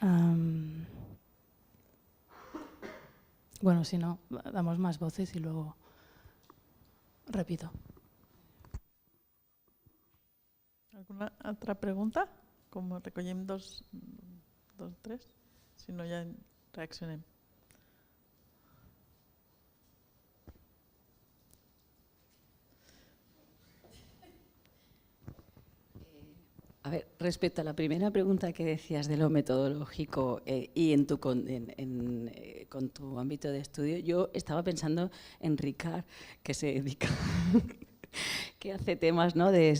Bueno, si no, damos más voces y luego repito. Alguna altra pregunta? Com recollem dos, tres? Si no, ja reaccionem. A ver, respecto a la primera pregunta que decías de lo metodológico y con tu ámbito de estudio, yo estaba pensando en Ricard, que se dedica, que hace temas, ¿no? de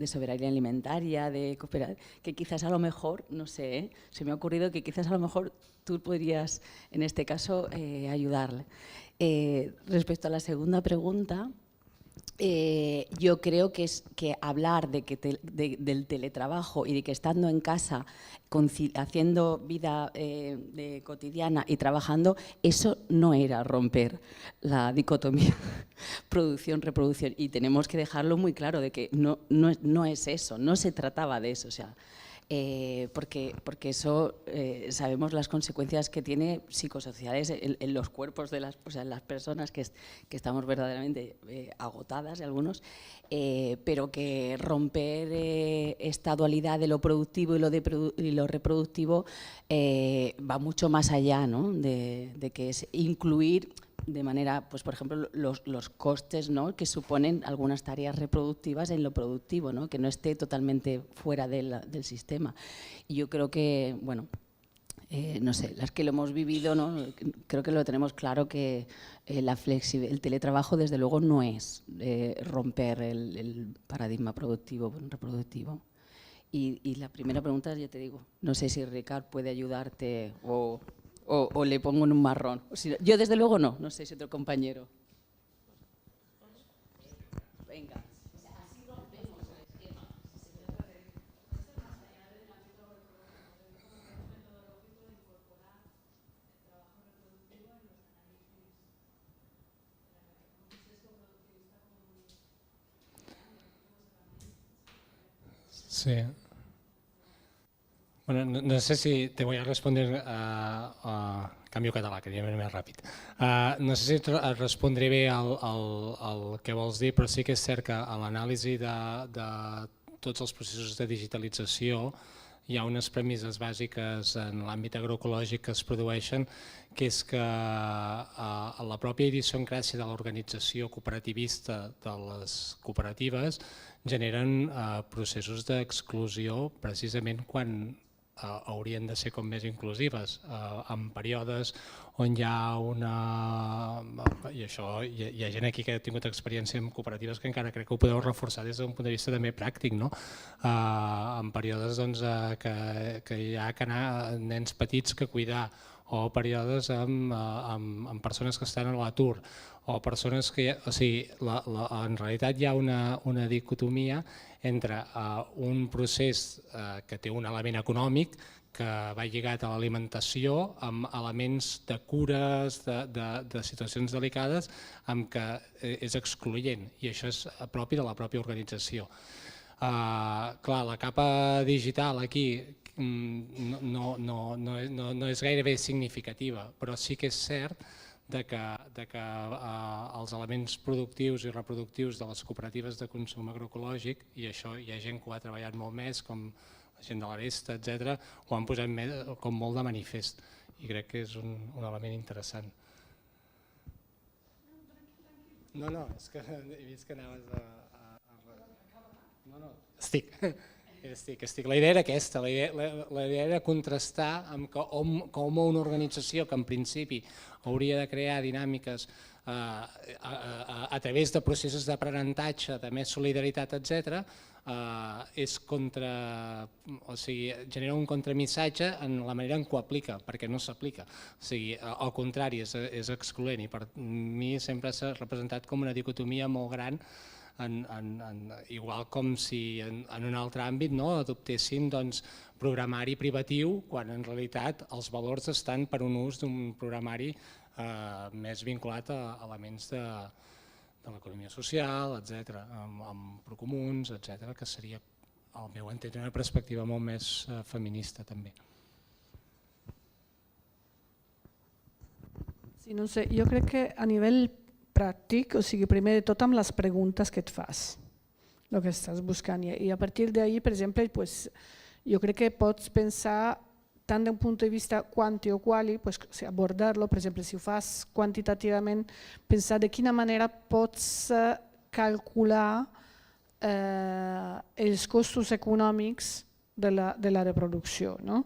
soberanía alimentaria, de cooperación, que quizás a lo mejor, no sé, se me ha ocurrido que quizás a lo mejor tú podrías, en este caso, ayudarle. Respecto a la segunda pregunta, yo creo que hablar del teletrabajo y de que estando en casa, haciendo vida cotidiana y trabajando, eso no era romper la dicotomía producción-reproducción. Y tenemos que dejarlo muy claro de que no es eso, no se trataba de eso. O sea, porque eso sabemos las consecuencias que tiene psicosociales en los cuerpos de las personas que estamos verdaderamente agotadas, algunos, pero que romper esta dualidad de lo productivo y lo reproductivo va mucho más allá, ¿no? de que es incluir de manera, pues por ejemplo, los costes, ¿no? que suponen algunas tareas reproductivas en lo productivo, ¿no? que no esté totalmente fuera del sistema. Y yo creo que, bueno, no sé, las que lo hemos vivido, ¿no? creo que lo tenemos claro que el teletrabajo desde luego no es romper el paradigma productivo-reproductivo. Y la primera pregunta, ya te digo, no sé si Ricard puede ayudarte o le pongo en un marrón. Yo desde luego no sé si otro compañero. Venga. Así rompemos el esquema. Sí. Bueno, no sé si te voy a responder a canvio català, que diré més ràpid. No sé si et respondré bé al que vols dir, però sí que és cert que a l'anàlisi de tots els processos de digitalització hi ha unes premisses bàsiques en l'àmbit agroecològic que es produeixen, que és que la pròpia idiosincràsia de l'organització cooperativista de les cooperatives generen processos d'exclusió precisament quan haurien de ser com més inclusives, en períodes on hi ha una... I això, hi ha gent aquí que ha tingut experiència en cooperatives que encara crec que ho podeu reforçar des d'un punt de vista també pràctic, no? En períodes que hi ha que anar nens petits que cuidar, o períodes amb persones que estan a l'atur, o persones que... O sigui, en realitat hi ha una dicotomia entre un procés que té un element econòmic que va lligat a l'alimentació amb elements de cures, de situacions delicades, amb què és excloent, i això és propi de la pròpia organització. Clar, la capa digital aquí no és gairebé significativa, però sí que és cert que els elements productius i reproductius de les cooperatives de consum agroecològic, i això hi ha gent que ho ha treballat molt més, com la gent de l'Aresta, etc., ho han posat com molt de manifest, i crec que és un element interessant. No, és que he vist que anaves a... No, estic. La idea era aquesta, la idea era contrastar amb com una organització que en principi hauria de crear dinàmiques a través de processos d'aprenentatge, de més solidaritat, etc., genera un contramissatge en la manera en què ho aplica, perquè no s'aplica. O sigui, al contrari, és excloent, i per mi sempre s'ha representat com una dicotomia molt gran, igual com si en un altre àmbit adoptéssim programari privatiu, quan en realitat els valors estan per un ús d'un programari més vinculat a elements de l'economia social, etc., amb procomuns, etc., que seria, al meu entendre, una perspectiva molt més feminista també. Sí, no sé, jo crec que a nivell pràctic, o sigui, primer de tot amb les preguntes que et fas, el que estàs buscant, i a partir d'ahí, per exemple, jo crec que pots pensar tant d'un punt de vista quanti o quali, abordar-lo, per exemple, si ho fas quantitativament, pensar de quina manera pots calcular els costos econòmics de la reproducció, no?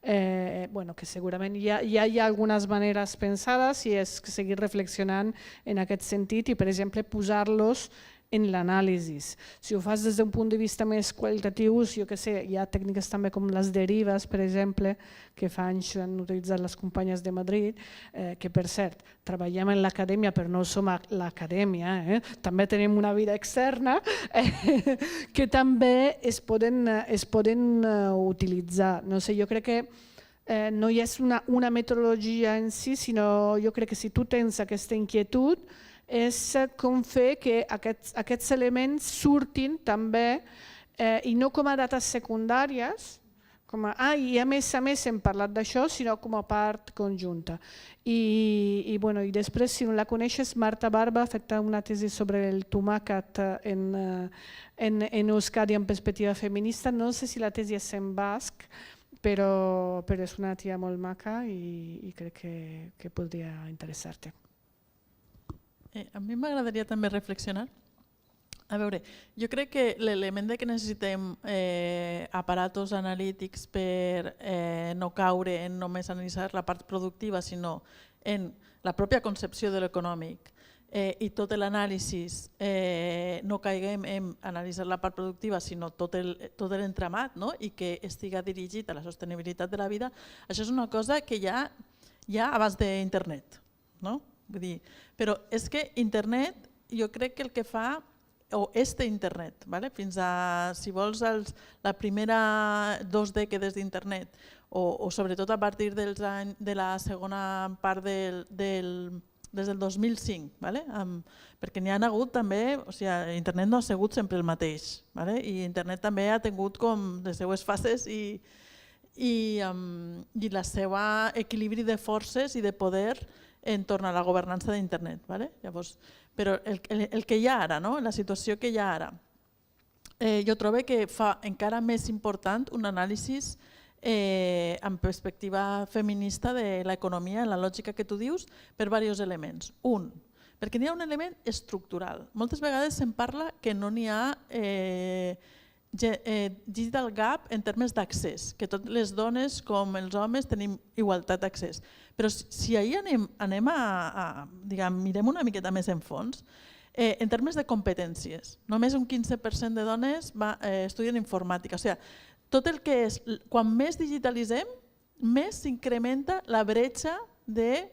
Que segurament ja hi ha algunes maneres pensades i és seguir reflexionant en aquest sentit i, per exemple, posar-los en l'anàlisi. Si ho fas des d'un punt de vista més qualitatiu, jo què sé, hi ha tècniques també com les derives, per exemple, que fa anys han utilitzat les companyes de Madrid, que per cert, treballem en l'acadèmia però no som a l'acadèmia, també tenim una vida externa, que també es poden utilitzar. No sé, jo crec que no hi és una metodologia en si, sinó jo crec que si tu tens aquesta inquietud, és com fer que aquests elements surtin també, i no com a dates secundàries, i a més hem parlat d'això, sinó com a part conjunta. I després, si no la coneixes, Marta Barba ha fet una tesi sobre el tomàquet en Euskadi en perspectiva feminista. No sé si la tesi és en basc, però és una tia molt maca i crec que podria interessar-te. A mi m'agradaria també reflexionar. A veure, jo crec que l'element que necessitem aparatos analítics per no caure en només analitzar la part productiva, sinó en la pròpia concepció de l'econòmic i tot l'anàlisi no caiguem en analitzar la part productiva, sinó tot l'entramat i que estiga dirigit a la sostenibilitat de la vida, això és una cosa que hi ha abans d'internet. Però és que internet, jo crec que el que fa, o internet, fins a, si vols, la primera 2 dècades d'internet, o sobretot a partir de la segona part des del 2005, perquè n'hi ha hagut també, internet no ha sigut sempre el mateix, i internet també ha tingut com les seues fases i el seu equilibri de forces i de poder entorn a la governança d'internet. Però el que hi ha ara, la situació que hi ha ara, jo trobo que fa encara més important un anàlisi en perspectiva feminista de l'economia, en la lògica que tu dius, per diversos elements. Un, perquè n'hi ha un element estructural. Moltes vegades se'n parla que no n'hi ha digital gap en termes d'accés, que totes les dones com els homes tenim igualtat d'accés. Però si ahir mirem una miqueta més en fons, en termes de competències, només un 15% de dones estudien informàtica. O sigui, tot el que és, quan més digitalitzem, més s'incrementa la bretxa de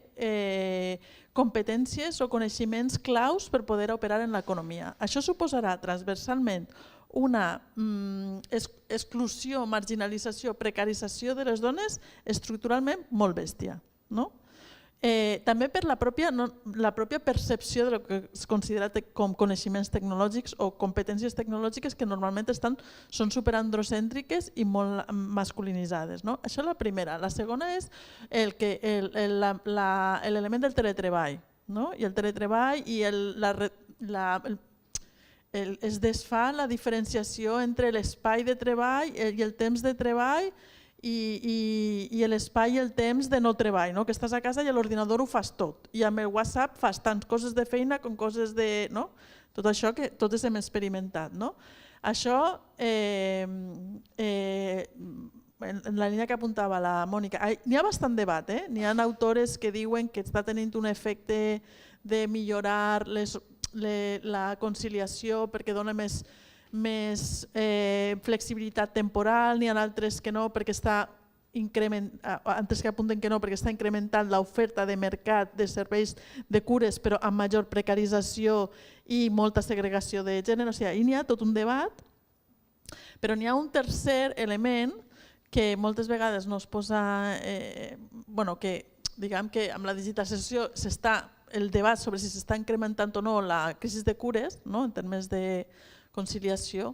competències o coneixements claus per poder operar en l'economia. Això suposarà transversalment una exclusió, marginalització, precarització de les dones estructuralment molt bèstia. També per la pròpia percepció del que es considera com coneixements tecnològics o competències tecnològiques que normalment són superandrocèntriques i molt masculinitzades. Això és la primera. La segona és l'element del teletreball. I el teletreball i es desfà la diferenciació entre l'espai de treball i el temps de treball i l'espai i el temps de no treball, que estàs a casa i a l'ordinador ho fas tot. I amb el WhatsApp fas tant coses de feina com coses de... Tot això que totes hem experimentat. Això, en la línia que apuntava la Mònica, n'hi ha bastant debat. N'hi ha autores que diuen que està tenint un efecte de millorar la conciliació perquè dona més flexibilitat temporal, n'hi ha altres que no, perquè altres que apunten que no, perquè està incrementant l'oferta de mercat de serveis de cures, però amb major precarització i molta segregació de gènere. O sigui, n'hi ha tot un debat, però n'hi ha un tercer element que moltes vegades no es posa... que diguem que amb la digitalització s'està el debat sobre si s'està incrementant o no la crisi de cures, en termes de conciliació,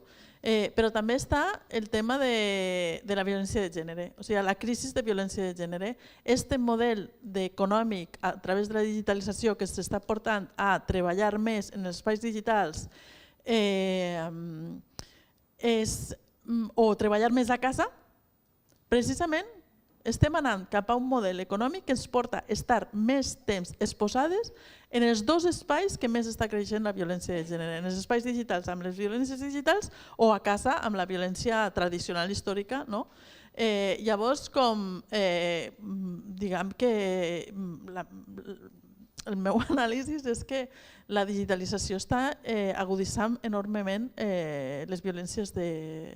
però també està el tema de la violència de gènere, o sigui, la crisi de violència de gènere. Este model econòmic a través de la digitalització que s'està portant a treballar més en els espais digitals o treballar més a casa, precisament estem anant cap a un model econòmic que ens porta a estar més temps exposades en els dos espais que més està creixent la violència de gènere, en els espais digitals amb les violències digitals o a casa amb la violència tradicional històrica. Llavors, diguem que el meu anàlisi és que la digitalització està aguditzant enormement les violències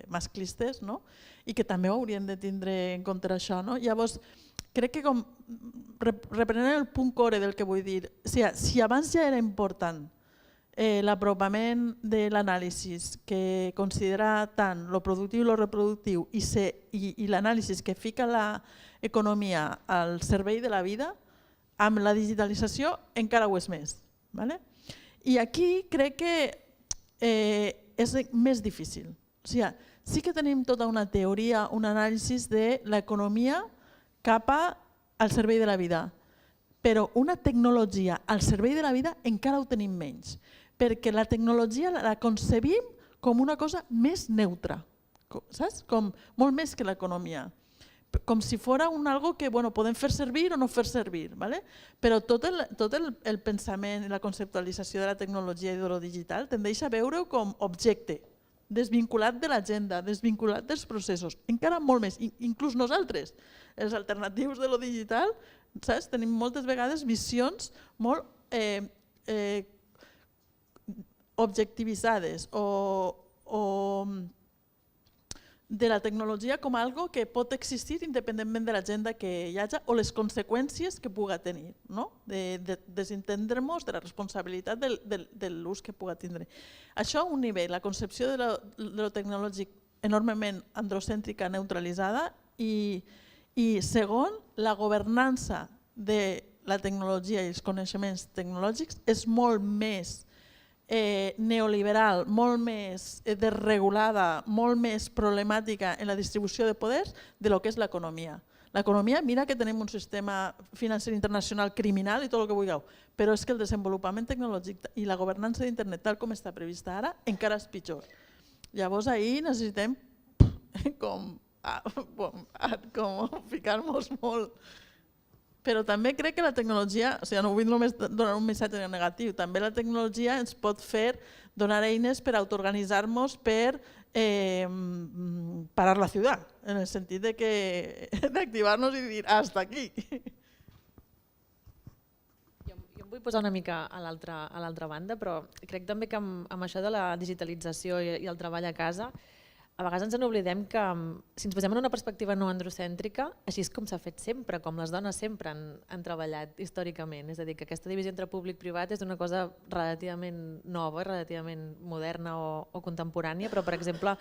masclistes i que també ho hauríem de tindre en compte això. Llavors, crec que reprenent el punt core del que vull dir, si abans ja era important l'apropament de l'anàlisi que considera tant lo productiu i lo reproductiu i l'anàlisi que fica l'economia al servei de la vida, amb la digitalització encara ho és més. I aquí crec que és més difícil. O sigui, sí que tenim tota una teoria, un anàlisi de l'economia cap al servei de la vida, però una tecnologia al servei de la vida encara ho tenim menys, perquè la tecnologia la concebim com una cosa més neutra, saps? Com molt més que l'economia. Com si fos algo que podem fer servir o no fer servir. Però tot el pensament i la conceptualització de la tecnologia i de lo digital tendeix a veure-ho com objecte, desvinculat de l'agenda, desvinculat dels processos, encara molt més, inclús nosaltres, els alternatius de lo digital, tenim moltes vegades visions molt objectivitzades o de la tecnologia com algo que pot existir independentment de l'agenda que hi hagi o les conseqüències que puga tenir, de desentendre-nos de la responsabilitat de l'ús que puga tindre. Això a un nivell, la concepció de lo tecnològic enormement androcèntrica, neutralitzada, i segon, la governança de la tecnologia i els coneixements tecnològics és molt més neoliberal, molt més desregulada, molt més problemàtica en la distribució de poders de lo que és l'economia. L'economia, mira que tenim un sistema financer internacional criminal i tot el que vulgueu, però és que el desenvolupament tecnològic i la governança d'internet tal com està prevista ara encara és pitjor. Llavors ahir necessitem com ficar-nos molt. Però també crec que la tecnologia, o sigui, no vull només donar un missatge negatiu, també la tecnologia ens pot fer donar eines per autoorganitzar-nos, per parar la ciudad, en el sentido de activarnos y decir hasta aquí. Jo em vull posar una mica a l'altra banda, però crec també que amb això de la digitalització i el treball a casa, a vegades ens n'oblidem que si ens posem en una perspectiva no androcèntrica, així és com s'ha fet sempre, com les dones sempre han treballat històricament. És a dir, que aquesta divisió entre públic i privat és una cosa relativament nova, relativament moderna o contemporània, però per exemple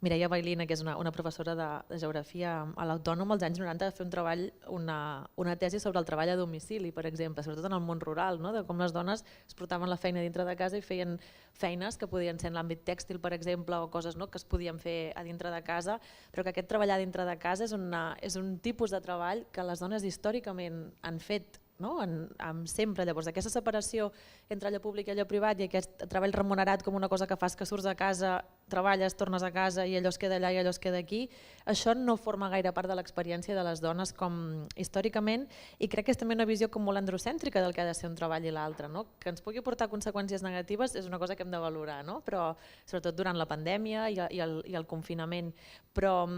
Mireia Bailina, que és una professora de geografia a l'Autònom, als anys 90 va fer un treball, una tesi sobre el treball a domicili, per exemple, sobretot en el món rural, de com les dones es portaven la feina dintre de casa i feien feines que podien ser en l'àmbit tèxtil, per exemple, o coses que es podien fer a dintre de casa, però que aquest treballar a dintre de casa és un tipus de treball que les dones històricament han fet sempre. Llavors, aquesta separació entre allò públic i allò privat i aquest treball remunerat com una cosa que fas que surts a casa, treballes, tornes a casa i allò es queda allà i allò es queda aquí, això no forma gaire part de l'experiència de les dones com històricament, i crec que és també una visió com molt androcèntrica del que ha de ser un treball i l'altre. Que ens pugui portar conseqüències negatives és una cosa que hem de valorar, però sobretot durant la pandèmia i el confinament. Però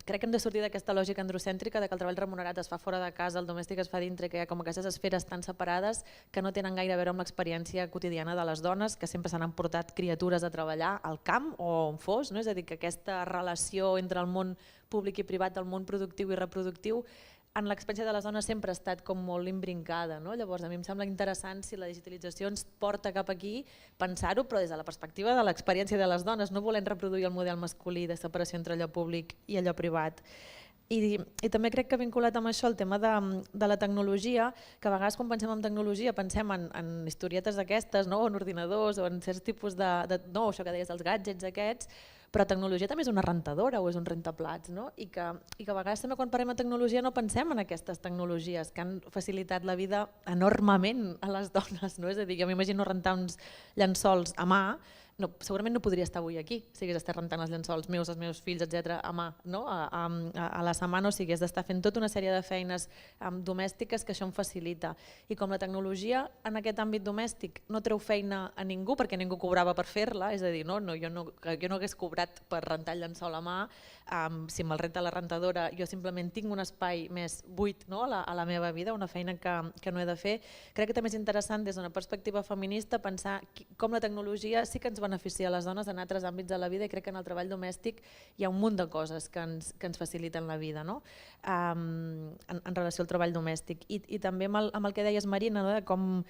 crec que hem de sortir d'aquesta lògica androcèntrica de que el treball remunerat es fa fora de casa, el domèstic es fa dintre, que hi ha com aquestes esferes tan separades que no tenen gaire a veure amb l'experiència quotidiana de les dones, que sempre s'han emportat criatures a treballar al camp o on fos, és a dir, que aquesta relació entre el món públic i privat, el món productiu i reproductiu, en l'experiència de les dones sempre ha estat com molt imbrincada. Llavors a mi em sembla interessant, si la digitalització ens porta cap aquí, pensar-ho, però des de la perspectiva de l'experiència de les dones, no volent reproduir el model masculí de separació entre allò públic i allò privat. I també crec que vinculat amb això el tema de la tecnologia, que a vegades quan pensem en tecnologia pensem en historietes d'aquestes, o en ordinadors, o en certs tipus això que deies dels gadgets aquests, però tecnologia també és una rentadora o és un rentaplats, i que a vegades també quan parlem de tecnologia no pensem en aquestes tecnologies que han facilitat la vida enormement a les dones. És a dir, jo m'imagino rentar uns llençols a mà, segurament no podria estar avui aquí si hagués d'estar rentant els llençols meus, els meus fills, etc. a mà, a la setmana, o si hagués d'estar fent tota una sèrie de feines domèstiques que això em facilita. I com la tecnologia en aquest àmbit domèstic no treu feina a ningú perquè ningú cobrava per fer-la, és a dir, jo no hagués cobrat per rentar el llençol a mà, si me'l renta la rentadora jo simplement tinc un espai més buit a la meva vida, una feina que no he de fer. Crec que també és interessant des d'una perspectiva feminista pensar com la tecnologia sí que ens beneficia a les dones en altres àmbits de la vida, i crec que en el treball domèstic hi ha un munt de coses que ens faciliten la vida en relació al treball domèstic. I també amb el que deies, Marina, de com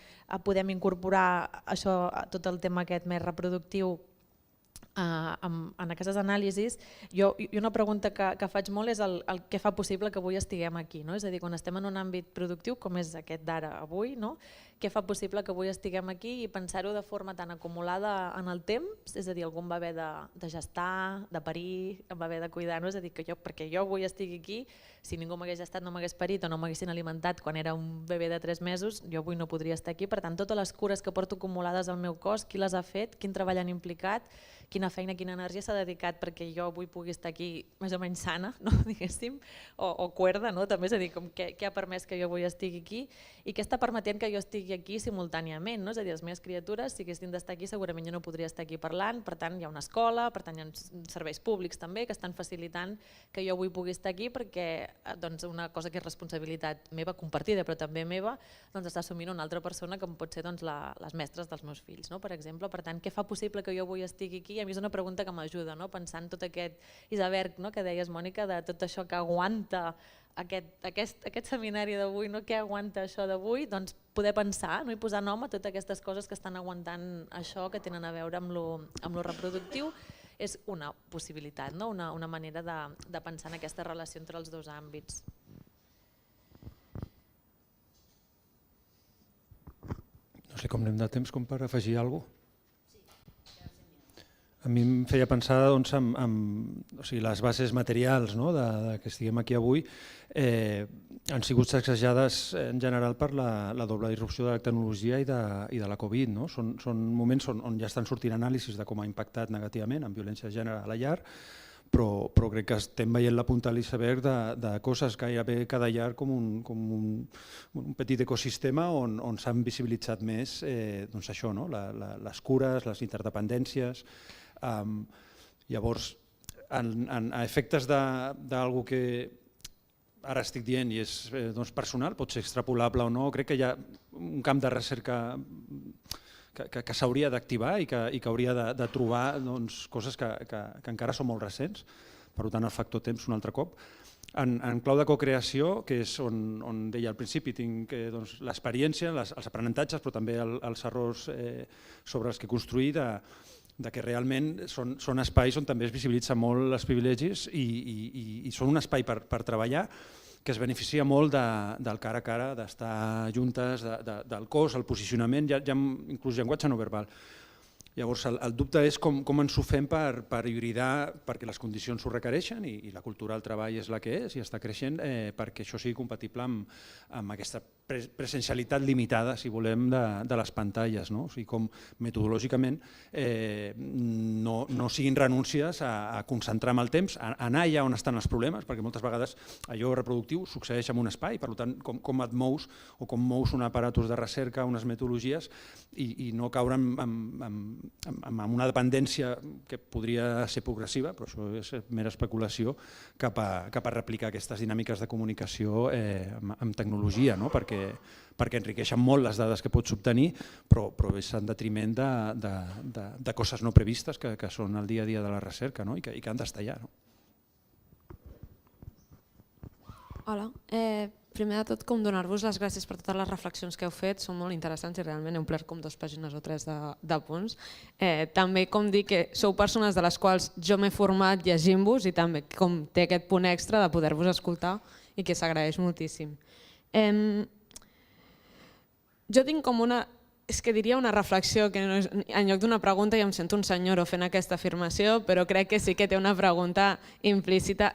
podem incorporar això, tot el tema aquest més reproductiu en aquestes anàlisis. Jo una pregunta que faig molt és el què fa possible que avui estiguem aquí. És a dir, quan estem en un àmbit productiu com és aquest d'ara avui, què fa possible que avui estiguem aquí, i pensar-ho de forma tan acumulada en el temps, és a dir, algú va haver de gestar, de parir, em va haver de cuidar, és a dir, perquè jo avui estigui aquí, si ningú m'hagués gestat, no m'hagués parit o no m'haguessin alimentat quan era un bebè de 3 mesos, jo avui no podria estar aquí. Per tant, totes les cures que porto acumulades al meu cos, qui les ha fet, quin treball han implicat, quina feina, quina energia s'ha dedicat perquè jo avui pugui estar aquí més o menys sana, diguéssim, o cuerda, també, és a dir, què ha permès que jo avui estigui aquí i què està permetent que jo estigui aquí simultàniament. És a dir, les meves criatures, si haguessin d'estar aquí, segurament jo no podria estar aquí parlant. Per tant, hi ha una escola, per tant, hi ha serveis públics també que estan facilitant que jo avui pugui estar aquí, perquè una cosa que és responsabilitat meva, compartida, però també meva, està assumint una altra persona, com pot ser les mestres dels meus fills, per exemple. Per tant, què fa possible que jo avui estigui aquí? A mi és una pregunta que m'ajuda, pensant tot aquest iceberg que deies, Mònica, de tot això que aguanta aquest seminari d'avui, què aguanta això d'avui, doncs poder pensar i posar nom a totes aquestes coses que estan aguantant això, que tenen a veure amb lo reproductiu, és una possibilitat, una manera de pensar en aquesta relació entre els dos àmbits. No sé com anem de temps com per afegir alguna cosa. A mi em feia pensar en les bases materials que estiguem aquí avui han sigut sacsejades en general per la doble disrupció de la tecnologia i de la Covid. Són moments on ja estan sortint anàlisis de com ha impactat negativament en violència de gènere a la llar, però crec que estem veient la punta de l'iceberg de coses que hi ha cada llar com un petit ecosistema on s'han visibilitzat més això, les cures, les interdependències. Llavors, a efectes d'alguna que ara estic dient i és personal, pot ser extrapolable o no, crec que hi ha un camp de recerca que s'hauria d'activar i que hauria de trobar coses que encara són molt recents, per tant el factor temps un altre cop. En clau de cocreació, que és on deia al principi, tinc l'experiència, els aprenentatges, però també els errors sobre els que he construït, que realment són espais on també es visibilitzen molt els privilegis i són un espai per treballar que es beneficia molt del cara a cara, d'estar juntes, del cos, el posicionament, hi ha inclús llenguatge no verbal. Llavors, el dubte és com ens ho fem per hibridar, perquè les condicions ho requereixen i la cultura del treball és la que és i està creixent, perquè això sigui compatible amb aquesta presencialitat limitada, si volem, de les pantalles. O sigui, com metodològicament no siguin renúncies a concentrar amb el temps, a anar allà on estan els problemes, perquè moltes vegades allò reproductiu succeeix en un espai, per tant, com et mous o com mous un aparatus de recerca, unes metodologies i no caure amb una dependència que podria ser progressiva, però això és mera especulació, cap a replicar aquestes dinàmiques de comunicació amb tecnologia, perquè enriqueixen molt les dades que pots obtenir, però és en detriment de coses no previstes que són el dia a dia de la recerca i que han d'estar allà. Hola. Primer de tot, com donar-vos les gràcies per totes les reflexions que heu fet, són molt interessants i realment he omplert com 2 pàgines o 3 de punts. També com dir que sou persones de les quals jo m'he format llegint-vos i també com té aquest punt extra de poder-vos escoltar i que s'agraeix moltíssim. Jo tinc com és que diria una reflexió que en lloc d'una pregunta ja em sento un senyoro fent aquesta afirmació, però crec que sí que té una pregunta implícita.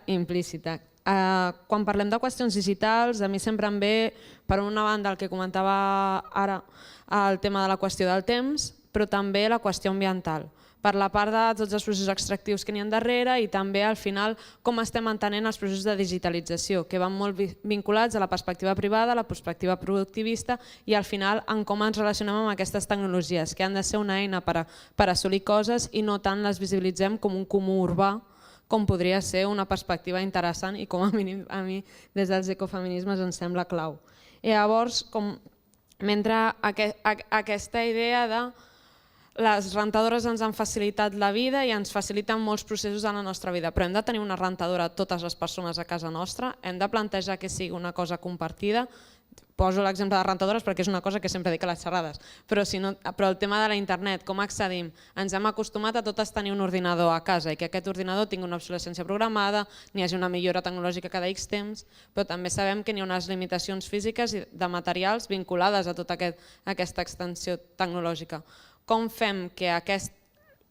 Quan parlem de qüestions digitals, a mi sempre em ve, per una banda, el que comentava ara, el tema de la qüestió del temps, però també la qüestió ambiental, per la part de tots els processos extractius que n'hi ha darrere i també al final com estem entenent els processos de digitalització, que van molt vinculats a la perspectiva privada, a la perspectiva productivista i al final en com ens relacionem amb aquestes tecnologies, que han de ser una eina per assolir coses i no tant les visibilitzem com un comú urbà, com podria ser una perspectiva interessant i com a mínim a mi des dels ecofeminismes em sembla clau. I llavors, mentre aquesta idea de les rentadores ens han facilitat la vida i ens faciliten molts processos en la nostra vida, però hem de tenir una rentadora totes les persones a casa nostra, hem de plantejar que sigui una cosa compartida. Poso l'exemple de rentadores perquè és una cosa que sempre dic a les xerrades, però el tema de la internet, com accedim? Ens hem acostumat a totes tenir un ordinador a casa i que aquest ordinador tingui una obsolescència programada, n'hi hagi una millora tecnològica cada X temps, però també sabem que n'hi ha unes limitacions físiques i de materials vinculades a tota aquesta extensió tecnològica. Com fem que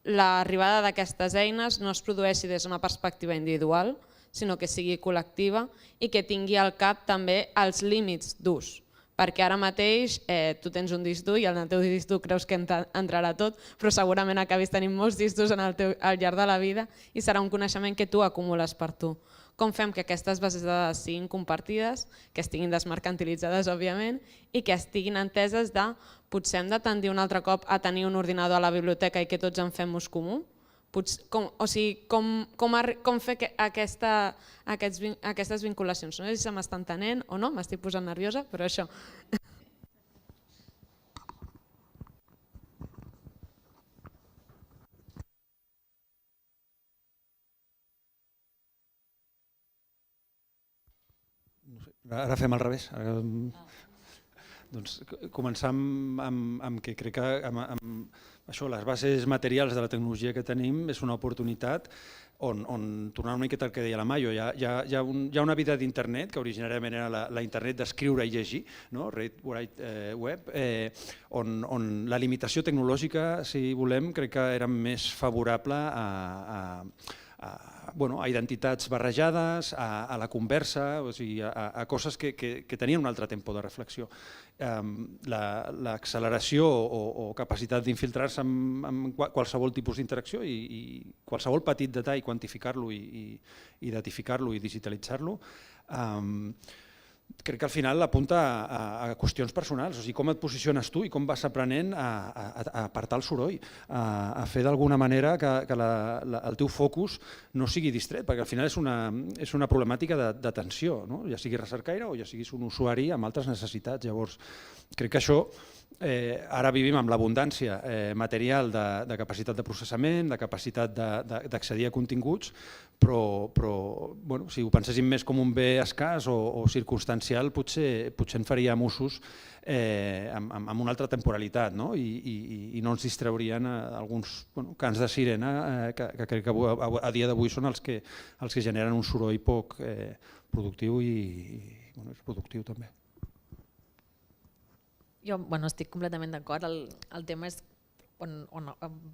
l'arribada d'aquestes eines no es produeixi des d'una perspectiva individual, sinó que sigui col·lectiva i que tingui al cap també els límits d'ús. Perquè ara mateix tu tens un disc dur i en el teu disc dur creus que entrarà tot, però segurament acabis tenint molts discs durs al llarg de la vida i serà un coneixement que tu acumules per tu. Com fem que aquestes bases de dades siguin compartides, que estiguin desmercantilitzades, òbviament, i que estiguin enteses de potser hem de tendir un altre cop a tenir un ordinador a la biblioteca i que tots en fem ús comú? O sigui, com fer aquestes vinculacions? No sé si se m'està entenent o no, m'estic posant nerviosa, però això. Ara fem al revés. Doncs començar amb que crec que les bases materials de la tecnologia que tenim és una oportunitat on tornar una miqueta al que deia la Mayo, hi ha una vida d'internet, que originàriament era la internet d'escriure i llegir, Read, Write, Web, on la limitació tecnològica, si volem, crec que era més favorable a identitats barrejades, a la conversa, a coses que tenien un altre tempo de reflexió. L'acceleració o capacitat d'infiltrar-se en qualsevol tipus d'interacció i qualsevol petit detall, quantificar-lo i datificar-lo i digitalitzar-lo, crec que al final apunta a qüestions personals, o sigui, com et posiciones tu i com vas aprenent a apartar el soroll, a fer d'alguna manera que el teu focus no sigui distret, perquè al final és una problemàtica d'atenció, no? Ja sigui recercaire o ja siguis un usuari amb altres necessitats. Llavors, crec que això ara vivim amb l'abundància material de capacitat de processament, de capacitat d'accedir a continguts, però si ho penséssim més com un bé escàs o circumstancial, potser en faríem usos amb una altra temporalitat, i no ens distraurien alguns cants de sirena que crec que a dia d'avui són els que generen un soroll poc productiu i productiu també. Jo estic completament d'acord. El tema és,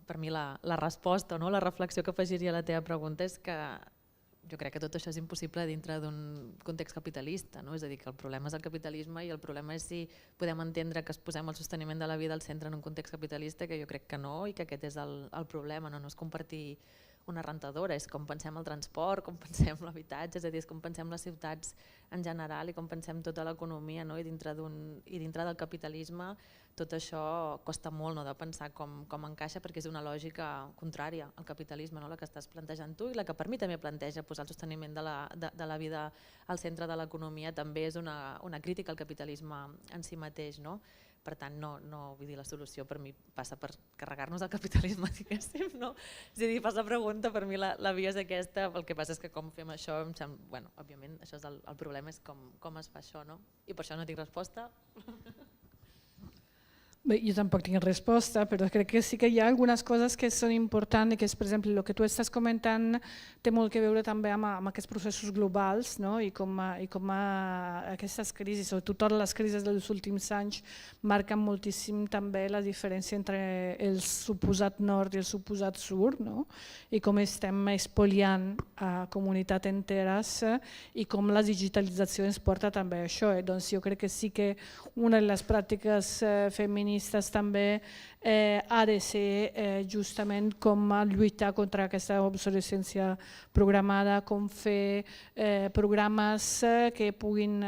per mi la resposta o la reflexió que afegiria a la teva pregunta és que jo crec que tot això és impossible dintre d'un context capitalista. És a dir, que el problema és el capitalisme i el problema és si podem entendre que es posem el sosteniment de la vida al centre en un context capitalista, que jo crec que no, i que aquest és el problema, no és compartir una rentadora, és com pensem el transport, com pensem l'habitatge, és a dir, és com pensem les ciutats en general i com pensem tota l'economia, i dintre del capitalisme tot això costa molt de pensar com encaixa, perquè és una lògica contrària al capitalisme, la que estàs plantejant tu i la que per mi també planteja posar el sosteniment de la vida al centre de l'economia també és una crítica al capitalisme en si mateix. Per tant, vull dir, la solució per mi passa per carregar-nos el capitalisme, diguéssim. És a dir, fas la pregunta, per mi la via és aquesta, el que passa és que com fem això, òbviament, això és el problema, és com es fa això, i per això no tinc resposta. Bé, jo tampoc tinc resposta, però crec que sí que hi ha algunes coses que són importants i que, per exemple, el que tu estàs comentant té molt que veure també amb aquests processos globals i com aquestes crisis, sobretot totes les crisis dels últims anys, marquen moltíssim també la diferència entre el suposat nord i el suposat sud, i com estem espoliant a comunitats enteres i com la digitalització ens porta també a això. Doncs jo crec que sí que una de les pràctiques feministes també ha de ser justament com lluitar contra aquesta obsolescència programada, com fer programes que puguin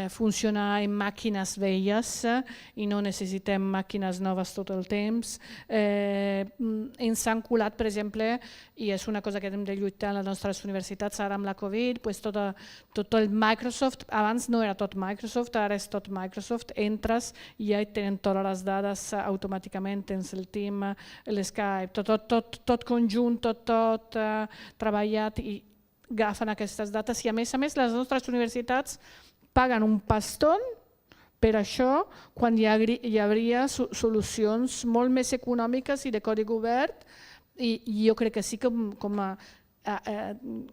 funcionar en màquines velles i no necessitem màquines noves tot el temps. Ens han colat, per exemple, i és una cosa que hem de lluitar a les nostres universitats ara amb la Covid, tot el Microsoft, abans no era tot Microsoft, ara és tot Microsoft, entres i ja tenen totes les dades automàticament, tens el Team, l'Skype, tot conjunt, tot treballat i agafen aquestes dades i a més les nostres universitats paguen un paston per això quan hi hauria solucions molt més econòmiques i de codi obert i jo crec que sí que com a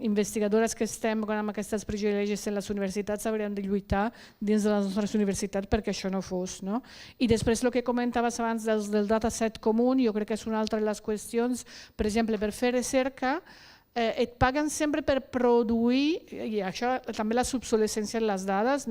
investigadores que estem amb aquestes privilegis en les universitats hauríem de lluitar dins de les nostres universitats perquè això no fos. I després el que comentaves abans del dataset comú, jo crec que és una altra de les qüestions, per exemple, per fer recerca, et paguen sempre per produir, i això també la obsolescència en les dades,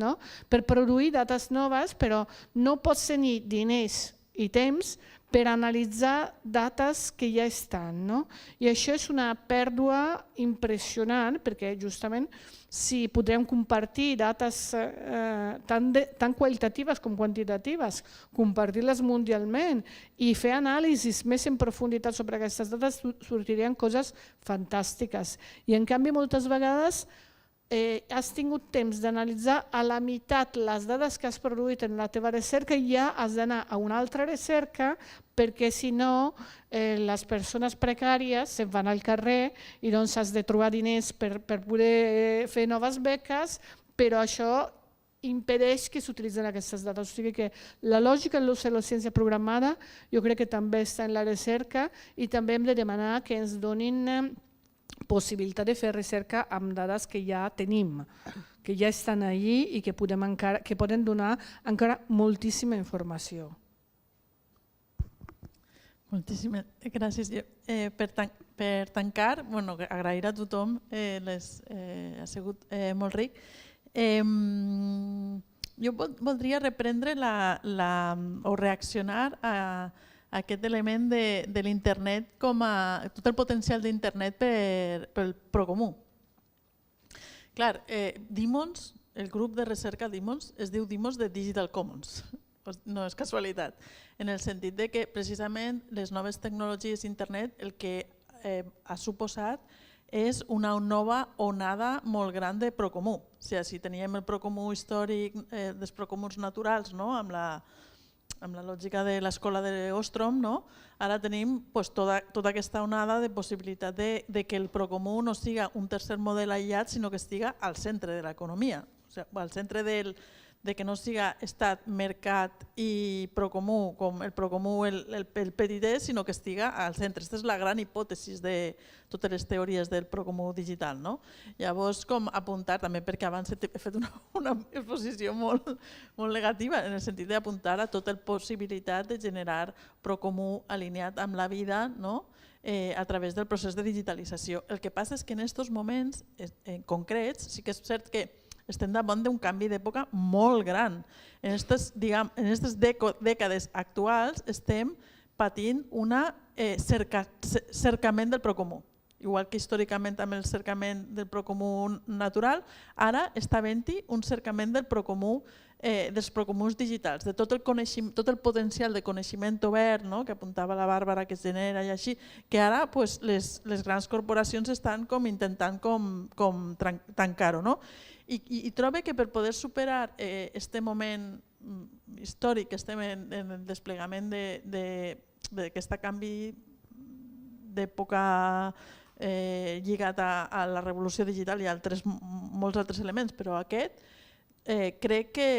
per produir dades noves, però no pots tenir diners i temps per analitzar dades que ja estan. I això és una pèrdua impressionant perquè justament si podrem compartir dades tan qualitatives com quantitatives, compartir-les mundialment i fer anàlisis més en profunditat sobre aquestes dades, sortirien coses fantàstiques. I en canvi moltes vegades has tingut temps d'analitzar a la meitat les dades que has produït en la teva recerca i ja has d'anar a una altra recerca perquè si no les persones precàries se'n van al carrer i doncs has de trobar diners per poder fer noves beques, però això impedeix que s'utilitzen aquestes dades. O sigui que la lògica de l'obsolescència programada jo crec que també està en la recerca i també hem de demanar que ens donin possibilitat de fer recerca amb dades que ja tenim, que ja estan allí i que poden donar encara moltíssima informació. Moltíssimes gràcies. Per tancar, agrair a tothom, ha sigut molt ric. Jo voldria reprendre o reaccionar a aquest element de l'internet com a tot el potencial d'internet pel procomú. Clar, Dimons el grup de recerca DIMOS es diu DIMOS de Digital Commons, no és casualitat, en el sentit de que precisament les noves tecnologies d'internet el que ha suposat és una nova onada molt gran de procomú. O sigui, si teníem el procomú històric dels procomuns naturals, amb la lògica de l'escola d'Ostrom, ara tenim tota aquesta onada de possibilitat de que el procomú no siga un tercer model aïllat, sinó que estiga al centre de l'economia, al centre de que no siga estat, mercat i procomú, com el procomú el petitè, sinó que estiga al centre. Aquesta és la gran hipòtesi de totes les teories del procomú digital. Llavors, com apuntar, també perquè abans he fet una exposició molt negativa, en el sentit d'apuntar a tota la possibilitat de generar procomú alineat amb la vida a través del procés de digitalització. El que passa és que en aquests moments concrets sí que és cert que estem davant d'un canvi d'època molt gran. En aquestes dècades actuals estem patint un cercament del procomú. Igual que històricament amb el cercament del procomú natural, ara està havent-hi un cercament del procomú, dels procomuns digitals, de tot el potencial de coneixement obert que apuntava la Bàrbara que es genera i així, que ara les grans corporacions estan intentant tancar-ho. I trobo que per poder superar aquest moment històric que estem en el desplegament d'aquest canvi d'època lligat a la revolució digital i molts altres elements, però aquest crec que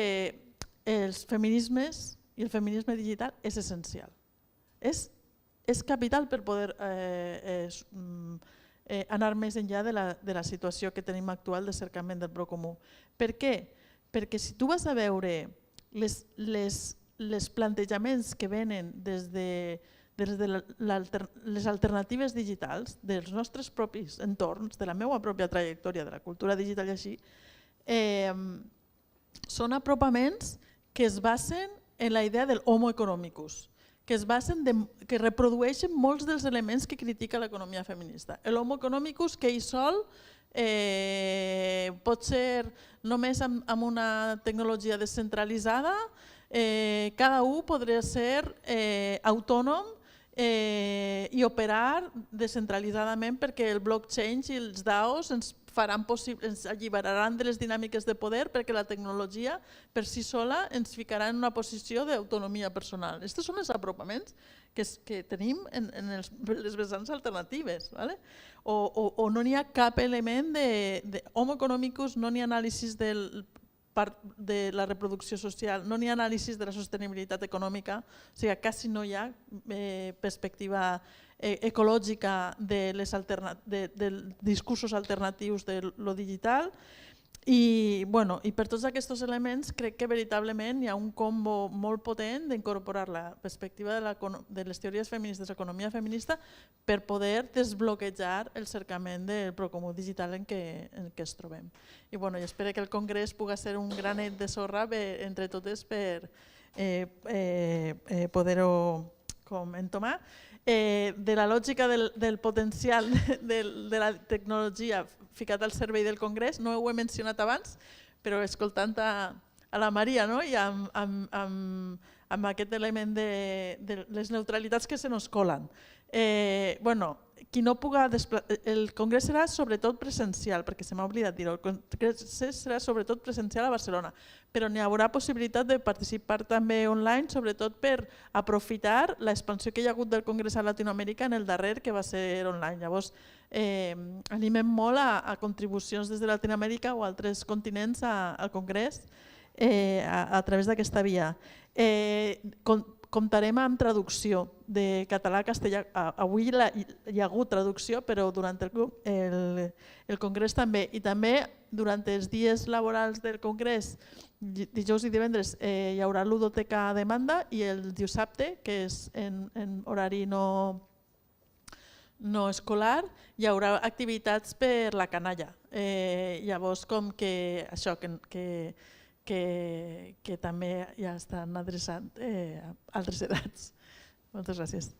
els feminismes i el feminisme digital és essencial. És capital per poder anar més enllà de la situació que tenim actual de cercament del procomú. Per què? Perquè si tu vas a veure els plantejaments que venen des de les alternatives digitals dels nostres propis entorns, de la meva pròpia trajectòria de la cultura digital i així, són apropaments que es basen en la idea del homo economicus, que reprodueixen molts dels elements que critica l'economia feminista. L'homo economicus que ell sol pot ser només amb una tecnologia descentralitzada, cada un podria ser autònom i operar descentralitzadament perquè el blockchain i els DAOs ens alliberaran de les dinàmiques de poder perquè la tecnologia per si sola ens ficarà en una posició d'autonomia personal. Aquests són els apropaments que tenim en les vessants alternatives. O no n'hi ha cap element d'homo economicus, no n'hi ha anàlisis de la reproducció social, no n'hi ha anàlisis de la sostenibilitat econòmica, o sigui, quasi no hi ha perspectiva ecològica dels discursos alternatius de lo digital i per tots aquests elements crec que veritablement hi ha un combo molt potent d'incorporar la perspectiva de les teories feministes d'economia feminista per poder desbloquejar el cercament del procomú digital en què ens trobem. I espero que el Congrés pugui ser un granet de sorra entre totes per poder-ho entomar. De la lògica del potencial de la tecnologia ficat al servei del Congrés, no ho he mencionat abans, però escoltant a la Maria i amb aquest element de les neutralitats que se nos colen. El Congrés serà sobretot presencial, perquè se m'ha oblidat dir-ho, el Congrés serà sobretot presencial a Barcelona, però n'hi haurà possibilitat de participar també online, sobretot per aprofitar l'expansió que hi ha hagut del Congrés a Latinoamèrica en el darrer, que va ser online. Llavors, animem molt a contribucions des de Latinoamèrica o altres continents al Congrés a través d'aquesta via. Comptarem amb traducció de català a castellà. Avui hi ha hagut traducció, però durant el Congrés també. I també durant els dies laborals del Congrés, dijous i divendres, hi haurà ludoteca a demanda i el dissabte, que és en horari no escolar, hi haurà activitats per la canalla. Llavors, com que això, que també ja estan adreçant a altres edats. Moltes gràcies.